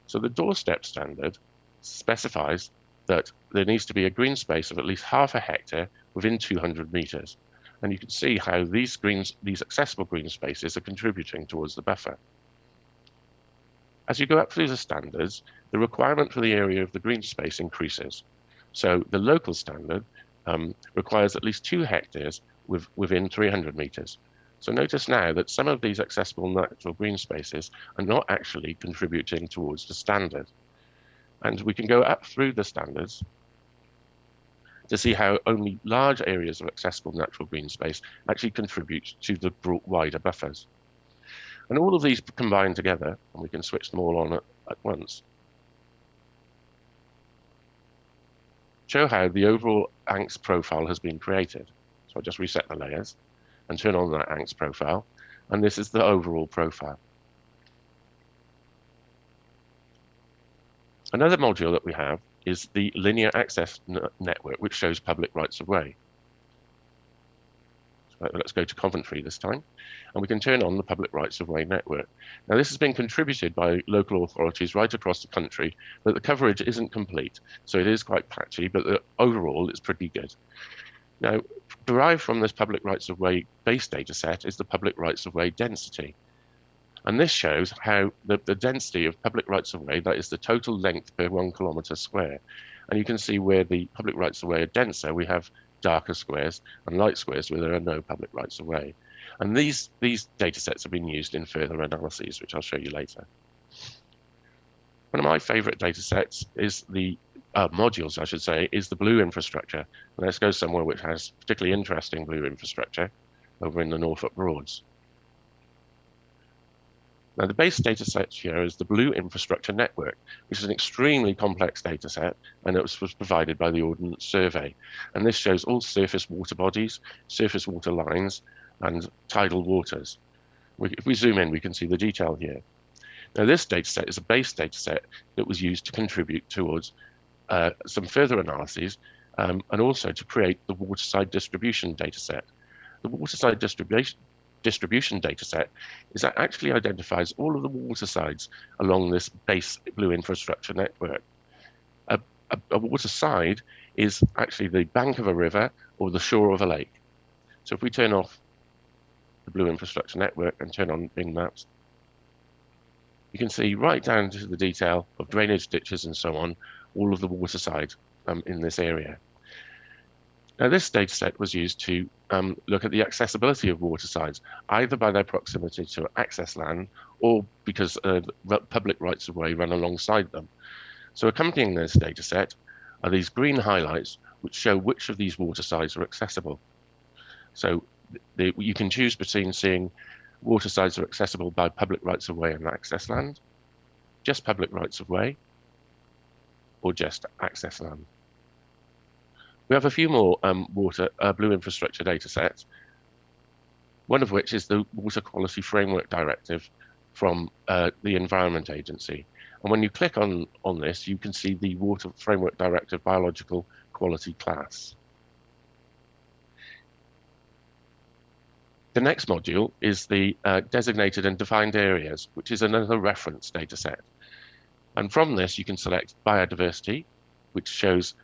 So the doorstep standard specifies that there needs to be a green space of at least half a hectare within 200 meters. And you can see how these accessible green spaces are contributing towards the buffer. As you go up through the standards, the requirement for the area of the green space increases. So the local standard requires at least 2 hectares within 300 meters. So notice now that some of these accessible natural green spaces are not actually contributing towards the standard. And we can go up through the standards to see how only large areas of accessible natural green space actually contribute to the wider buffers. And all of these combine together, and we can switch them all on at once, show how the overall ANCS profile has been created. So I'll just reset the layers and turn on that ANCS profile, and this is the overall profile. Another module that we have is the linear access network, which shows public rights of way. So let's go to Coventry this time, and we can turn on the public rights of way network. Now, this has been contributed by local authorities right across the country, but the coverage isn't complete, so it is quite patchy, but overall it's pretty good. Now, derived from this public rights of way base data set is the public rights of way density. And this shows how the density of public rights of way, that is the total length per 1 kilometre square. And you can see where the public rights of way are denser, we have darker squares and light squares where there are no public rights of way. And these data sets have been used in further analyses, which I'll show you later. One of my favourite data sets is the modules, I should say, is the blue infrastructure. And let's go somewhere which has particularly interesting blue infrastructure over in the Norfolk Broads. Now, the base data set here is the Blue Infrastructure Network, which is an extremely complex data set, and it was provided by the Ordnance Survey. And this shows all surface water bodies, surface water lines, and tidal waters. If we zoom in, we can see the detail here. Now, this data set is a base data set that was used to contribute towards some further analyses and also to create the waterside distribution data set. The waterside distribution data set is that actually identifies all of the watersides along this base blue infrastructure network. A waterside is actually the bank of a river or the shore of a lake. So if we turn off the blue infrastructure network and turn on Bing Maps, you can see right down to the detail of drainage ditches and so on, all of the waterside in this area. Now, this data set was used to look at the accessibility of watersides, either by their proximity to access land or because public rights of way run alongside them. So accompanying this data set are these green highlights, which show which of these watersides are accessible. So you can choose between seeing watersides are accessible by public rights of way and access land, just public rights of way, or just access land. We have a few more blue infrastructure data sets, one of which is the Water Quality Framework Directive from the Environment Agency. And when you click on this, you can see the Water Framework Directive biological quality class. The next module is the designated and defined areas, which is another reference data set. And from this, you can select biodiversity, which shows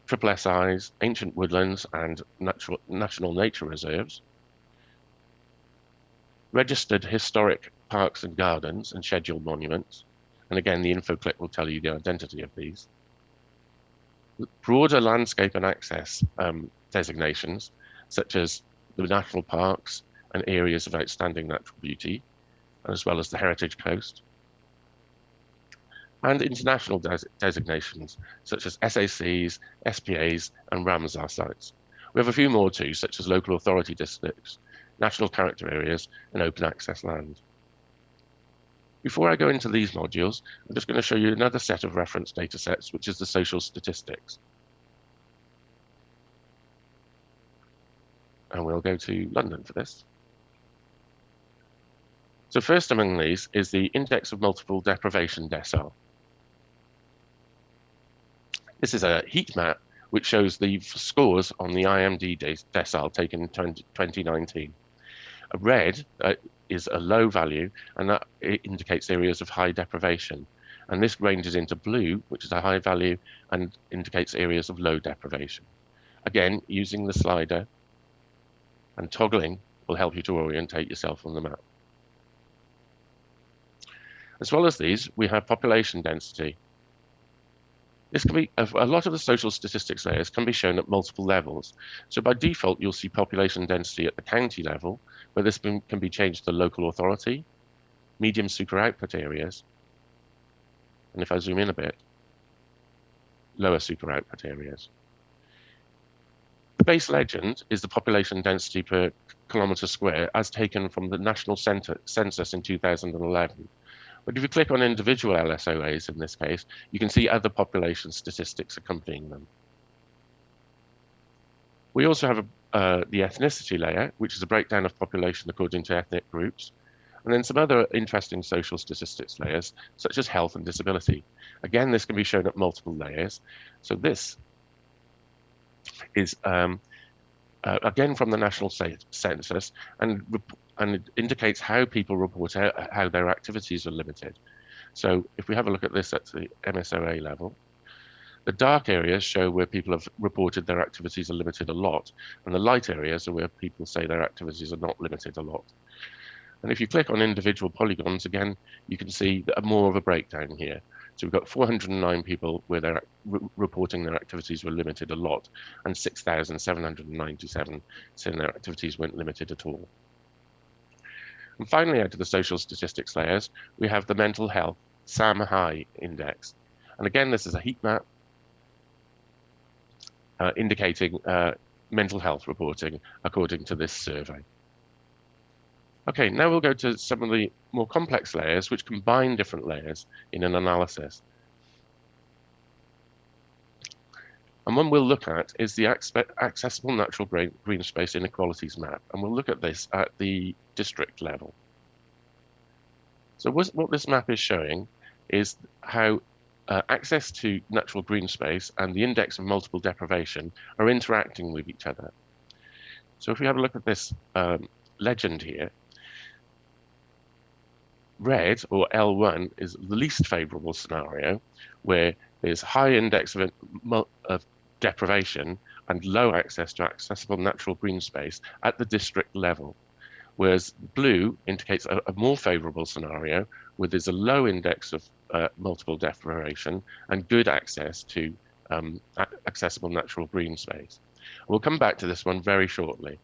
triple SIs, ancient woodlands, and national nature reserves, registered historic parks and gardens and scheduled monuments. And again, the info clip will tell you the identity of these. Broader landscape and access designations, such as the national parks and areas of outstanding natural beauty, as well as the heritage coast. And international designations, such as SACs, SPAs, and Ramsar sites. We have a few more too, such as local authority districts, national character areas, and open access land. Before I go into these modules, I'm just going to show you another set of reference data sets, which is the social statistics. And we'll go to London for this. So first among these is the Index of Multiple Deprivation Decile. This is a heat map which shows the scores on the IMD decile taken in 2019. A red is a low value, and that indicates areas of high deprivation. And this ranges into blue, which is a high value, and indicates areas of low deprivation. Again, using the slider and toggling will help you to orientate yourself on the map. As well as these, we have population density. This can be, a lot of the social statistics layers can be shown at multiple levels. So by default, you'll see population density at the county level, where this can be changed to local authority, medium super output areas, and if I zoom in a bit, lower super output areas. The base legend is the population density per kilometre square as taken from the National Census in 2011. But if you click on individual LSOAs in this case, you can see other population statistics accompanying them. We also have the ethnicity layer, which is a breakdown of population according to ethnic groups, and then some other interesting social statistics layers, such as health and disability. Again, this can be shown at multiple layers. So this is, again, from the National Census, and it indicates how people report out how their activities are limited. So if we have a look at this at the MSOA level, the dark areas show where people have reported their activities are limited a lot, and the light areas are where people say their activities are not limited a lot. And if you click on individual polygons again, you can see more of a breakdown here. So we've got 409 people where they're reporting their activities were limited a lot, and 6,797 saying their activities weren't limited at all. And finally, out of the social statistics layers, we have the mental health SAM-HI index. And again, this is a heat map indicating mental health reporting according to this survey. Okay, now we'll go to some of the more complex layers which combine different layers in an analysis. And one we'll look at is the accessible natural green space inequalities map, and we'll look at this at the district level. So what this map is showing is how access to natural green space and the index of multiple deprivation are interacting with each other. So if we have a look at this legend here, red, or L1, is the least favorable scenario, where there's high index of deprivation and low access to accessible natural green space at the district level. Whereas blue indicates a more favorable scenario, where there's a low index of multiple deprivation and good access to accessible natural green space. We'll come back to this one very shortly.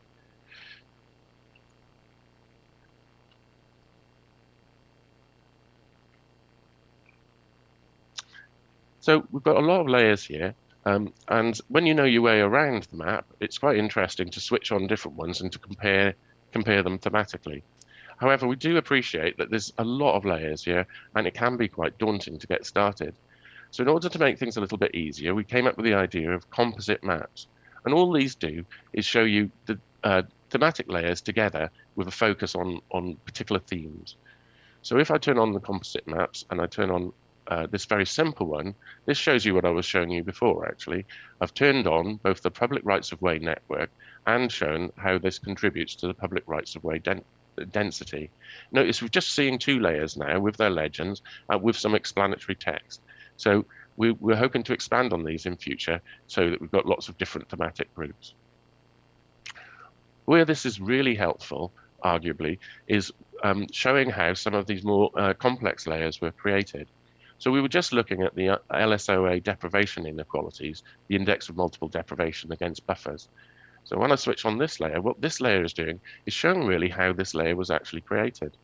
So we've got a lot of layers here, and when you know your way around the map, it's quite interesting to switch on different ones and to compare them thematically. However, we do appreciate that there's a lot of layers here, and it can be quite daunting to get started. So in order to make things a little bit easier, we came up with the idea of composite maps. And all these do is show you the thematic layers together with a focus on particular themes. So if I turn on the composite maps and I turn on this very simple one, this shows you what I was showing you before, actually. I've turned on both the public rights-of-way network and shown how this contributes to the public rights-of-way density. Notice we're just seeing two layers now with their legends, with some explanatory text. So we're hoping to expand on these in future so that we've got lots of different thematic groups. Where this is really helpful, arguably, is showing how some of these more complex layers were created. So we were just looking at the LSOA deprivation inequalities, the index of multiple deprivation against buffers. So when I switch on this layer, what this layer is doing is showing really how this layer was actually created.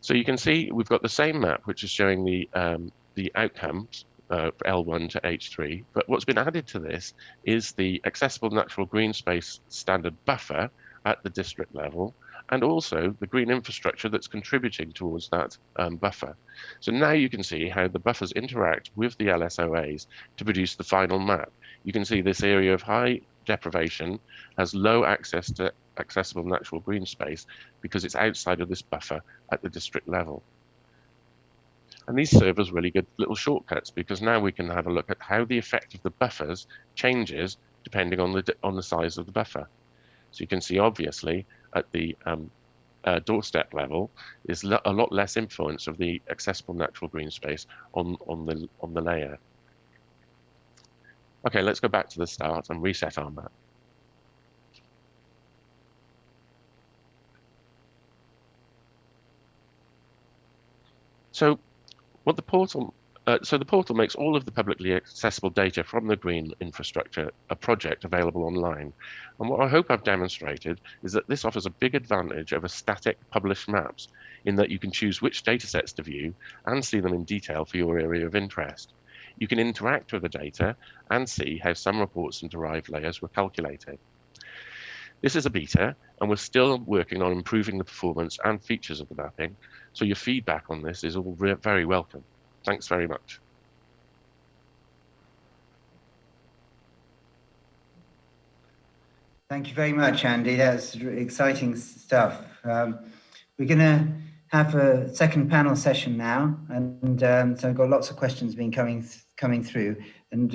So you can see we've got the same map, which is showing the outcomes L1 to H3, but what's been added to this is the accessible natural green space standard buffer at the district level, and also the green infrastructure that's contributing towards that buffer. So now you can see how the buffers interact with the LSOAs to produce the final map. You can see this area of high deprivation has low access to accessible natural green space because it's outside of this buffer at the district level. And these serve as really good little shortcuts, because now we can have a look at how the effect of the buffers changes depending on the size of the buffer. So you can see, obviously, at the doorstep level, is a lot less influence of the accessible natural green space on the layer. Okay, let's go back to the start and reset our map. So what the portal the portal makes all of the publicly accessible data from the green infrastructure project available online. And what I hope I've demonstrated is that this offers a big advantage over static published maps, in that you can choose which datasets to view and see them in detail for your area of interest. You can interact with the data and see how some reports and derived layers were calculated. This is a beta, and we're still working on improving the performance and features of the mapping, so your feedback on this is all very welcome. Thanks very much. Thank you very much, Andy. That's exciting stuff. We're going to have a second panel session now, and so I've got lots of questions coming through, and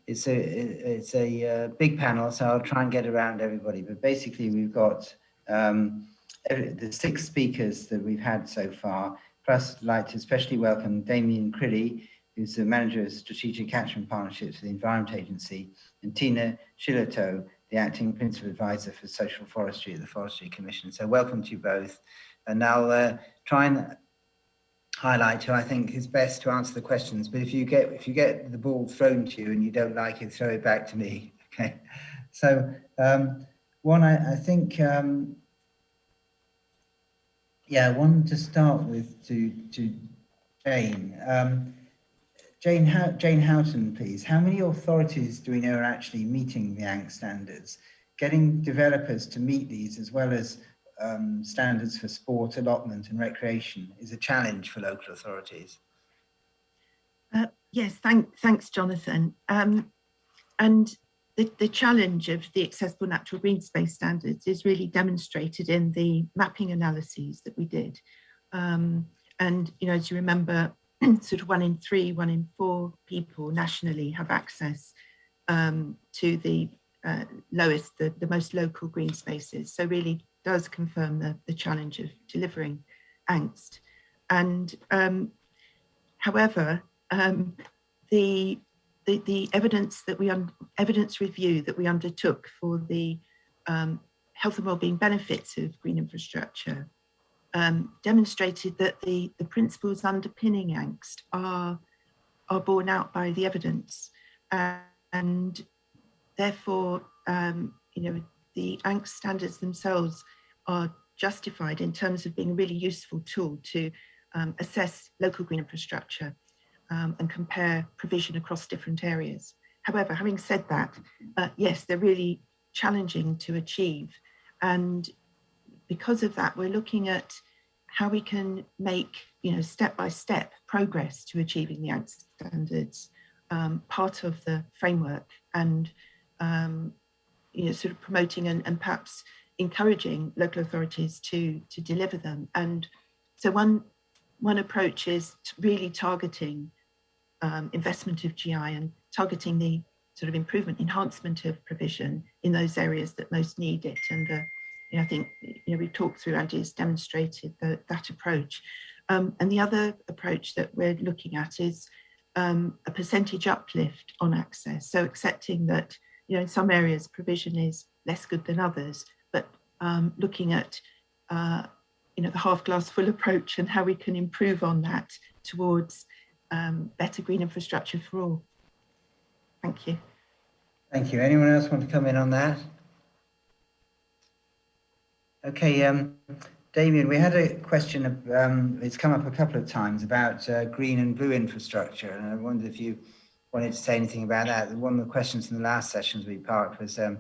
it's a big panel, so I'll try and get around everybody. But basically, we've got the 6 speakers that we've had so far. Plus, I'd like to especially welcome Damien Crilly, who's the Manager of Strategic Catchment Partnerships for the Environment Agency, and Tina Shilato, the Acting Principal Advisor for Social Forestry at the Forestry Commission. So welcome to you both. And I'll try and highlight who I think is best to answer the questions. But if you get the ball thrown to you and you don't like it, throw it back to me. Okay. So one, I think, yeah, one to start with to Jane. Jane Houghton, please. How many authorities do we know are actually meeting the ANC standards? Getting developers to meet these, as well as standards for sport, allotment and recreation, is a challenge for local authorities. Yes, thanks, Jonathan. And the challenge of the accessible natural green space standards is really demonstrated in the mapping analyses that we did. And, you know, as you remember, sort of 1 in 3, 1 in 4 people nationally have access to the the most local green spaces. So really does confirm the challenge of delivering angst. And however, the evidence that evidence review that we undertook for the health and wellbeing benefits of green infrastructure demonstrated that the principles underpinning angst are borne out by the evidence, and therefore, you know, the angst standards themselves are justified in terms of being a really useful tool to assess local green infrastructure and compare provision across different areas. However, having said that, yes, they're really challenging to achieve, and because of that, we're looking at how we can make, you know, step-by-step progress to achieving the angst standards part of the framework, and you know, sort of promoting and perhaps encouraging local authorities to deliver them. And so one approach is really targeting investment of GI and targeting the sort of improvement, enhancement of provision in those areas that most need it. And you know, I think, you know, we've talked through, Andy's demonstrated that approach. And the other approach that we're looking at is a percentage uplift on access. So accepting that, you know, in some areas provision is less good than others, but looking at, you know, the half glass full approach and how we can improve on that towards better green infrastructure for all. Thank you. Thank you. Anyone else want to come in on that? Okay, Damien, we had a question, it's come up a couple of times about green and blue infrastructure, and I wondered if you wanted to say anything about that. One of the questions in the last sessions we parked was, are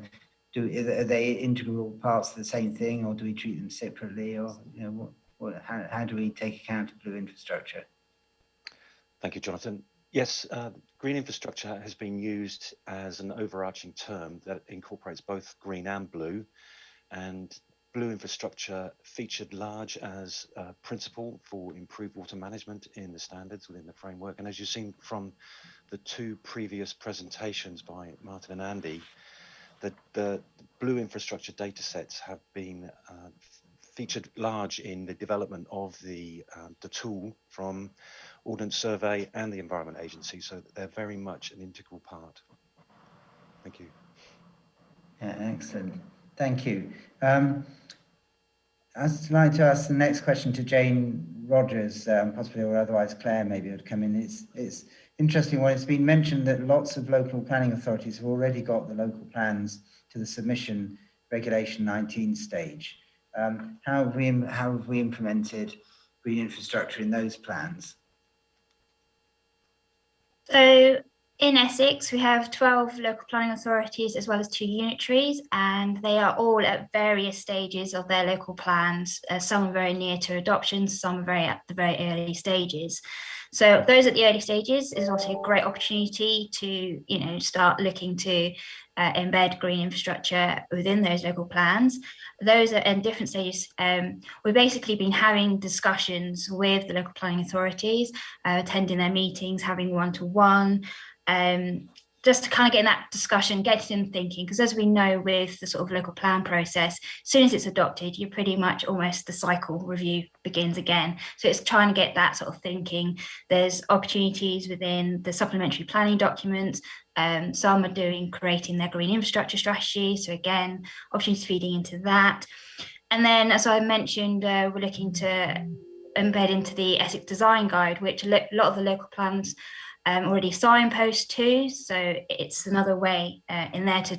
they integral parts of the same thing, or do we treat them separately, or, you know, how do we take account of blue infrastructure? Thank you, Jonathan. Yes, green infrastructure has been used as an overarching term that incorporates both green and blue, and blue infrastructure featured large as a principle for improved water management in the standards within the framework. And as you've seen from the 2 previous presentations by Martin and Andy, that the blue infrastructure data sets have been featured large in the development of the tool from Ordnance Survey and the Environment Agency, so that they're very much an integral part. Thank you. Yeah, excellent. Thank you. I'd like to ask the next question to Jane Rogers, possibly, or otherwise Claire maybe would come in. It's interesting when it's been mentioned that lots of local planning authorities have already got the local plans to the submission regulation 19 stage. How have we implemented green infrastructure in those plans? So in Essex, we have 12 local planning authorities as well as 2 unitaries, and they are all at various stages of their local plans. Some are very near to adoption, some are very at the very early stages. So those at the early stages is also a great opportunity to, start looking to embed green infrastructure within those local plans. Those are in different stages. We've basically been having discussions with the local planning authorities, attending their meetings, having one-to-one, just to kind of get in that discussion, get in thinking, because as we know with the sort of local plan process, as soon as it's adopted, you pretty much almost the cycle review begins again. So it's trying to get that sort of thinking. There's opportunities within the supplementary planning documents. Some are creating their green infrastructure strategy. So again, opportunities feeding into that. And then, as I mentioned, we're looking to embed into the Essex Design Guide, which a lot of the local plans already signpost to. So it's another way in there to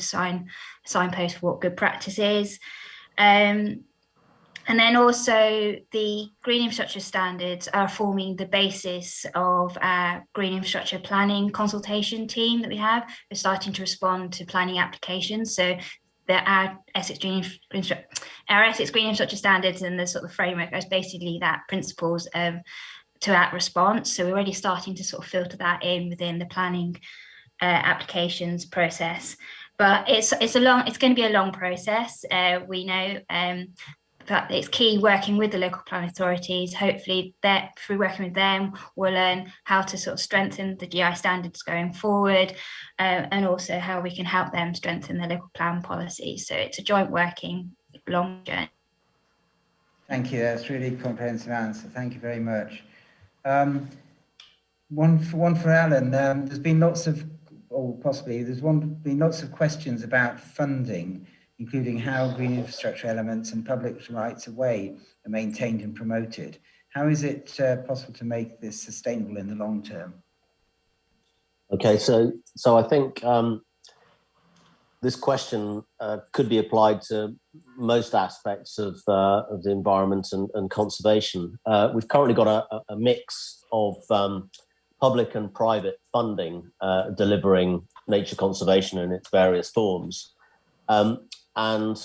signpost what good practice is. And then also the green infrastructure standards are forming the basis of our green infrastructure planning consultation team that we have. We're starting to respond to planning applications. So our Essex Green Infrastructure Standards and the sort of framework is basically that principles to our response. So we're already starting to sort of filter that in within the planning applications process. But it's going to be a long process. We know that it's key working with the local planning authorities. Hopefully that through working with them, we'll learn how to sort of strengthen the GI standards going forward, and also how we can help them strengthen their local plan policies. So it's a joint working long journey. Thank you, that's really a comprehensive answer. Thank you very much. One for Alan. There's been lots of, been lots of questions about funding, including how green infrastructure elements and public rights of way are maintained and promoted. How is it possible to make this sustainable in the long term? Okay, so I think this question could be applied to most aspects of the environment and conservation. We've currently got a mix of public and private funding delivering nature conservation in its various forms. And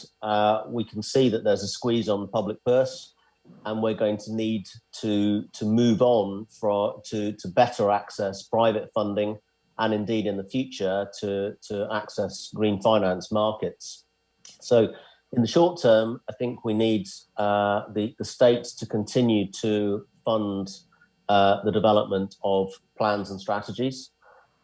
we can see that there's a squeeze on the public purse, and we're going to need to move on to better access private funding, and indeed in the future to access green finance markets. So in the short term, I think we need the states to continue to fund the development of plans and strategies.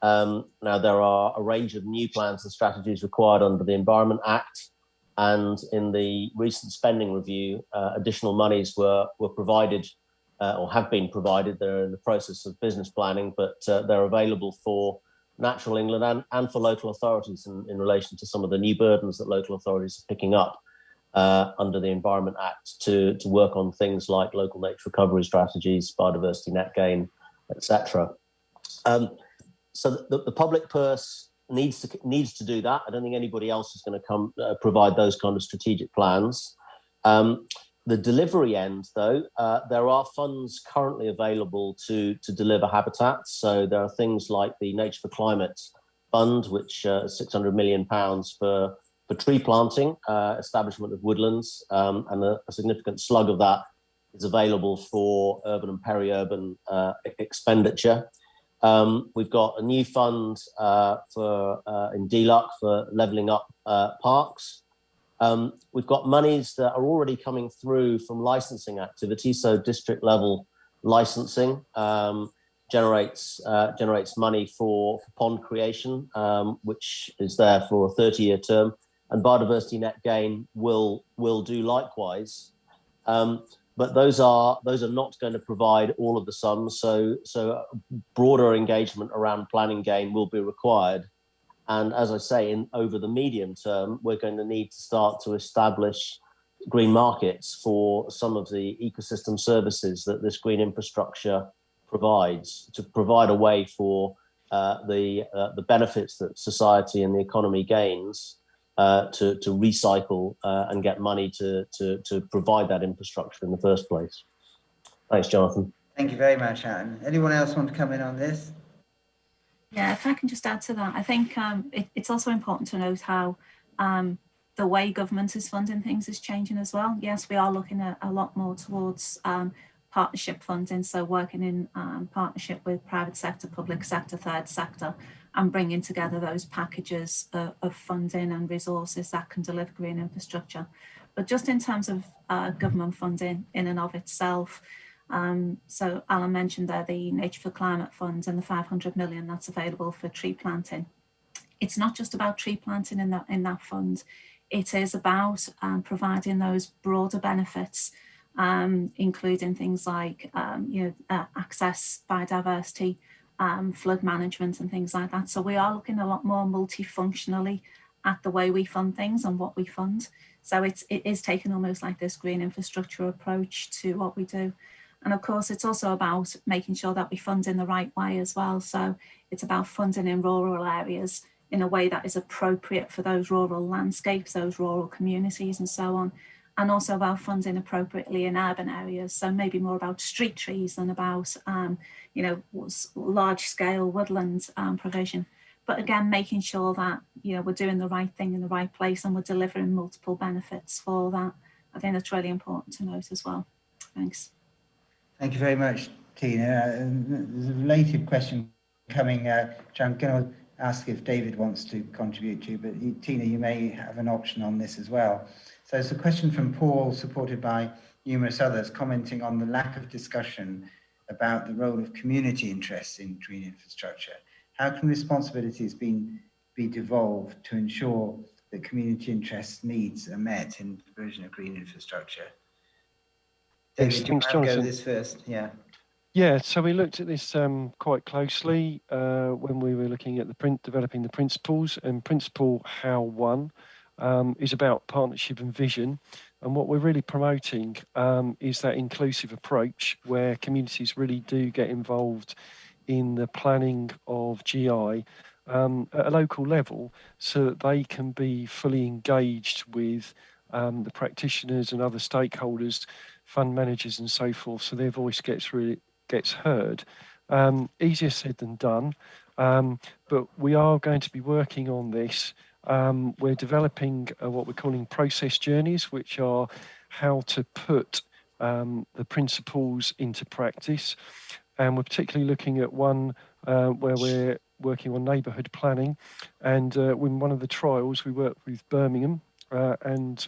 Now, there are a range of new plans and strategies required under the Environment Act. And in the recent spending review, additional monies were provided or have been provided. They're in the process of business planning, but they're available for Natural England and for local authorities in relation to some of the new burdens that local authorities are picking up under the Environment Act to work on things like local nature recovery strategies, biodiversity net gain, etc. So the public purse needs to do that. I don't think anybody else is going to come provide those kind of strategic plans. The delivery end, though, there are funds currently available to deliver habitats. So there are things like the Nature for Climate Fund, which is £600 million for tree planting, establishment of woodlands, and a significant slug of that is available for urban and peri-urban expenditure. We've got a new fund in DLUC for levelling up parks. We've got monies that are already coming through from licensing activities. So district level licensing generates money for pond creation, which is there for a 30-year term, and biodiversity net gain will do likewise. But those are not going to provide all of the sums. So broader engagement around planning gain will be required. And as I say, over the medium term, we're going to need to start to establish green markets for some of the ecosystem services that this green infrastructure provides, to provide a way for the benefits that society and the economy gains to recycle and get money to provide that infrastructure in the first place. Thanks, Jonathan. Thank you very much, Alan. Anyone else want to come in on this? Yeah, if I can just add to that, I think it's also important to note how the way government is funding things is changing as well. Yes, we are looking at a lot more towards partnership funding, so working in partnership with private sector, public sector, third sector, and bringing together those packages of funding and resources that can deliver green infrastructure. But just in terms of government funding in and of itself, so Alan mentioned there the Nature for Climate Fund and the 500 million that's available for tree planting. It's not just about tree planting in that fund. It is about providing those broader benefits, including things like access, biodiversity, flood management and things like that. So we are looking a lot more multifunctionally at the way we fund things and what we fund. So it is taking almost like this green infrastructure approach to what we do. And of course, it's also about making sure that we fund in the right way as well. So it's about funding in rural areas in a way that is appropriate for those rural landscapes, those rural communities and so on. And also about funding appropriately in urban areas. So maybe more about street trees than about, large scale woodland provision. But again, making sure that, we're doing the right thing in the right place and we're delivering multiple benefits for that. I think that's really important to note as well. Thanks. Thank you very much, Tina. There's a related question coming, which I'm going to ask if David wants to contribute to, but Tina, you may have an option on this as well. So it's a question from Paul, supported by numerous others, commenting on the lack of discussion about the role of community interests in green infrastructure. How can responsibilities be devolved to ensure that community interests needs are met in the provision of green infrastructure? David, do you want to go this first? Yeah. Yeah, so we looked at this quite closely when we were looking at developing the principles. And principle how one is about partnership and vision. And what we're really promoting is that inclusive approach where communities really do get involved in the planning of GI at a local level so that they can be fully engaged with the practitioners and other stakeholders, fund managers and so forth, so their voice gets heard. Easier said than done, but we are going to be working on this. We're developing what we're calling process journeys, which are how to put the principles into practice. And we're particularly looking at one where we're working on neighbourhood planning. And in one of the trials, we worked with Birmingham and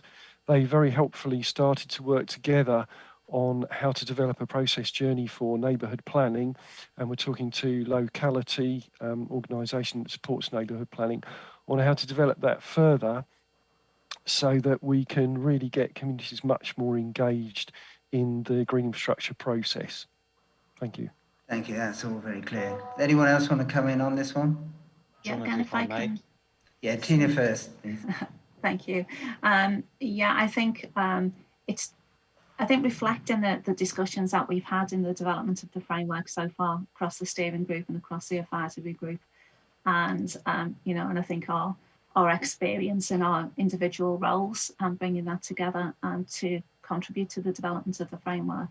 they very helpfully started to work together on how to develop a process journey for neighbourhood planning. And we're talking to locality organisation that supports neighbourhood planning on how to develop that further so that we can really get communities much more engaged in the green infrastructure process. Thank you. Thank you, that's all very clear. Does anyone else want to come in on this one? Jonathan, if I may. Yeah, Tina first, please. Thank you. Yeah, I think I think reflecting the discussions that we've had in the development of the framework so far across the steering group and across the advisory group, and and I think our experience in our individual roles and bringing that together to contribute to the development of the framework.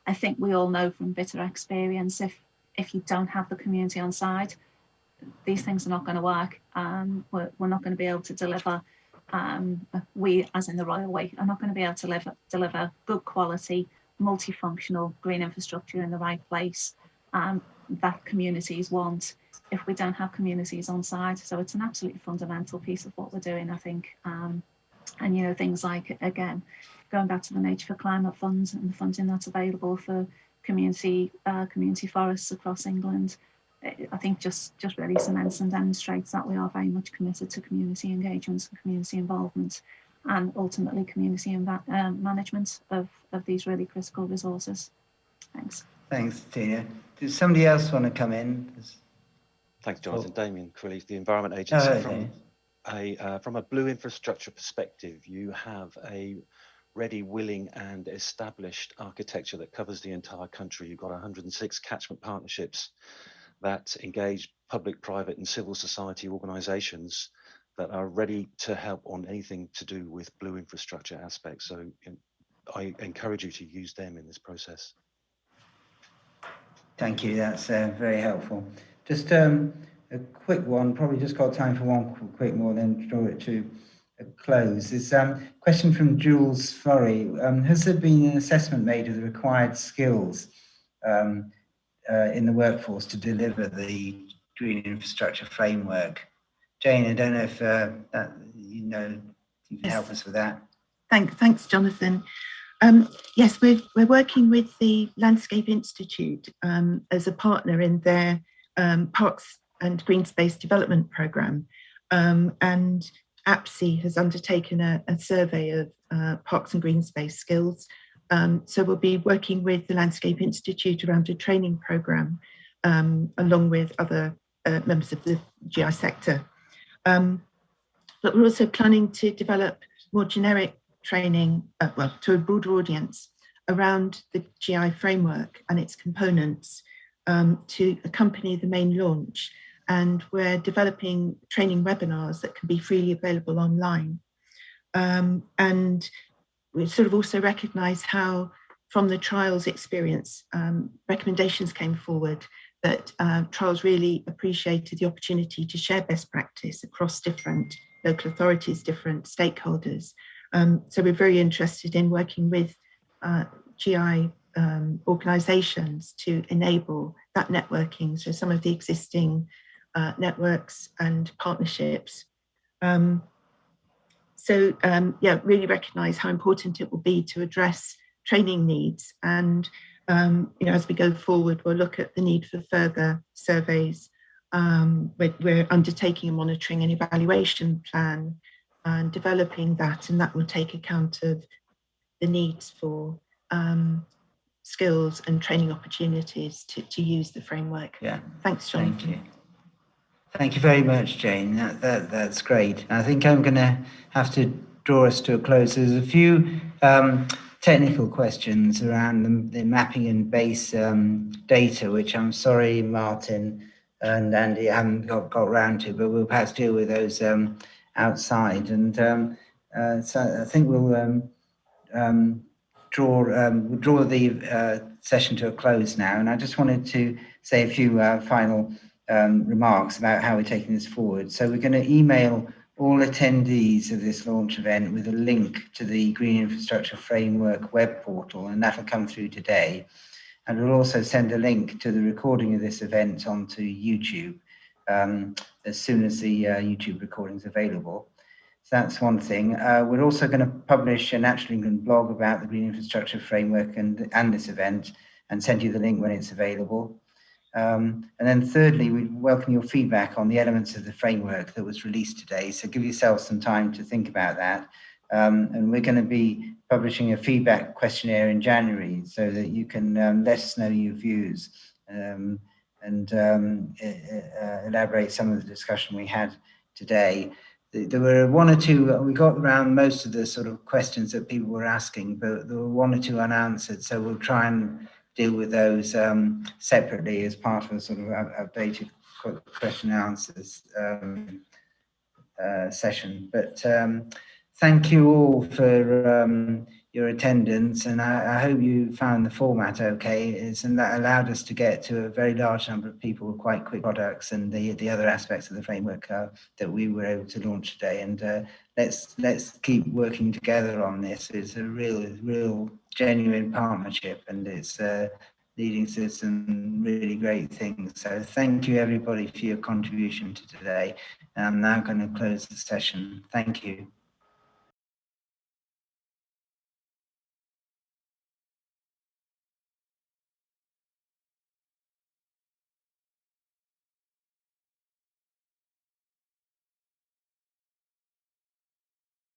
I think we all know from bitter experience if you don't have the community on side, these things are not going to work. We're not going to be able to deliver. We, as in the Royal Way, are not going to be able to deliver good quality, multifunctional green infrastructure in the right place that communities want if we don't have communities on side. So it's an absolutely fundamental piece of what we're doing, I think. And things like, again, going back to the Nature for Climate Fund and the funding that's available for community forests across England, I think just really cements and demonstrates that we are very much committed to community engagement and community involvement and ultimately community management of these really critical resources. Thanks. Thanks, Tina. Does somebody else want to come in? Thanks, Jonathan. Damien Crilly, the Environment Agency. Okay. From a blue infrastructure perspective, you have a ready, willing and established architecture that covers the entire country. You've got 106 catchment partnerships that engage public, private and civil society organisations that are ready to help on anything to do with blue infrastructure aspects. So I encourage you to use them in this process. Thank you, that's very helpful. Just a quick one, probably just got time for one quick more, then draw it to a close. It's a question from Jules Furry. Has there been an assessment made of the required skills in the workforce to deliver the green infrastructure framework? Jane, I don't know if you can help us with that. Thanks, Jonathan. Yes, we're working with the Landscape Institute as a partner in their Parks and Green Space Development Programme, and APSI has undertaken a survey of parks and green space skills. So we'll be working with the Landscape Institute around a training programme, along with other members of the GI sector. But we're also planning to develop more generic training, to a broader audience around the GI framework and its components to accompany the main launch. And we're developing training webinars that can be freely available online. And we sort of also recognise how, from the trials experience, recommendations came forward that trials really appreciated the opportunity to share best practice across different local authorities, different stakeholders. So we're very interested in working with GI organisations to enable that networking. So some of the existing networks and partnerships. Really recognise how important it will be to address training needs. And as we go forward, we'll look at the need for further surveys. We're undertaking a monitoring and evaluation plan and developing that, and that will take account of the needs for skills and training opportunities to use the framework. Yeah. Thanks, Jonathan. Thank you. Thank you very much, Jane. That's great. I think I'm going to have to draw us to a close. There's a few technical questions around the mapping and base data, which I'm sorry, Martin and Andy, haven't got round to, but we'll perhaps deal with those outside. And so I think we'll draw the session to a close now. And I just wanted to say a few final remarks about how we're taking this forward. So we're going to email all attendees of this launch event with a link to the Green Infrastructure Framework web portal, and that'll come through today. And we'll also send a link to the recording of this event onto YouTube as soon as the YouTube recording is available. So that's one thing. We're also going to publish a Natural England blog about the Green Infrastructure Framework and this event, and send you the link when it's available. And then thirdly, we welcome your feedback on the elements of the framework that was released today. So give yourself some time to think about that. And we're going to be publishing a feedback questionnaire in January so that you can let us know your views and elaborate some of the discussion we had today. There were one or two, we got around most of the sort of questions that people were asking, but there were one or two unanswered. So we'll try and deal with those separately as part of a sort of updated question and answers session. But thank you all for your attendance, and I hope you found the format okay. And that allowed us to get to a very large number of people with quite quick products and the other aspects of the framework that we were able to launch today. And let's keep working together on this. It's a real genuine partnership, and it's leading to some really great things. So thank you everybody for your contribution to today. I'm now going to close the session. Thank you.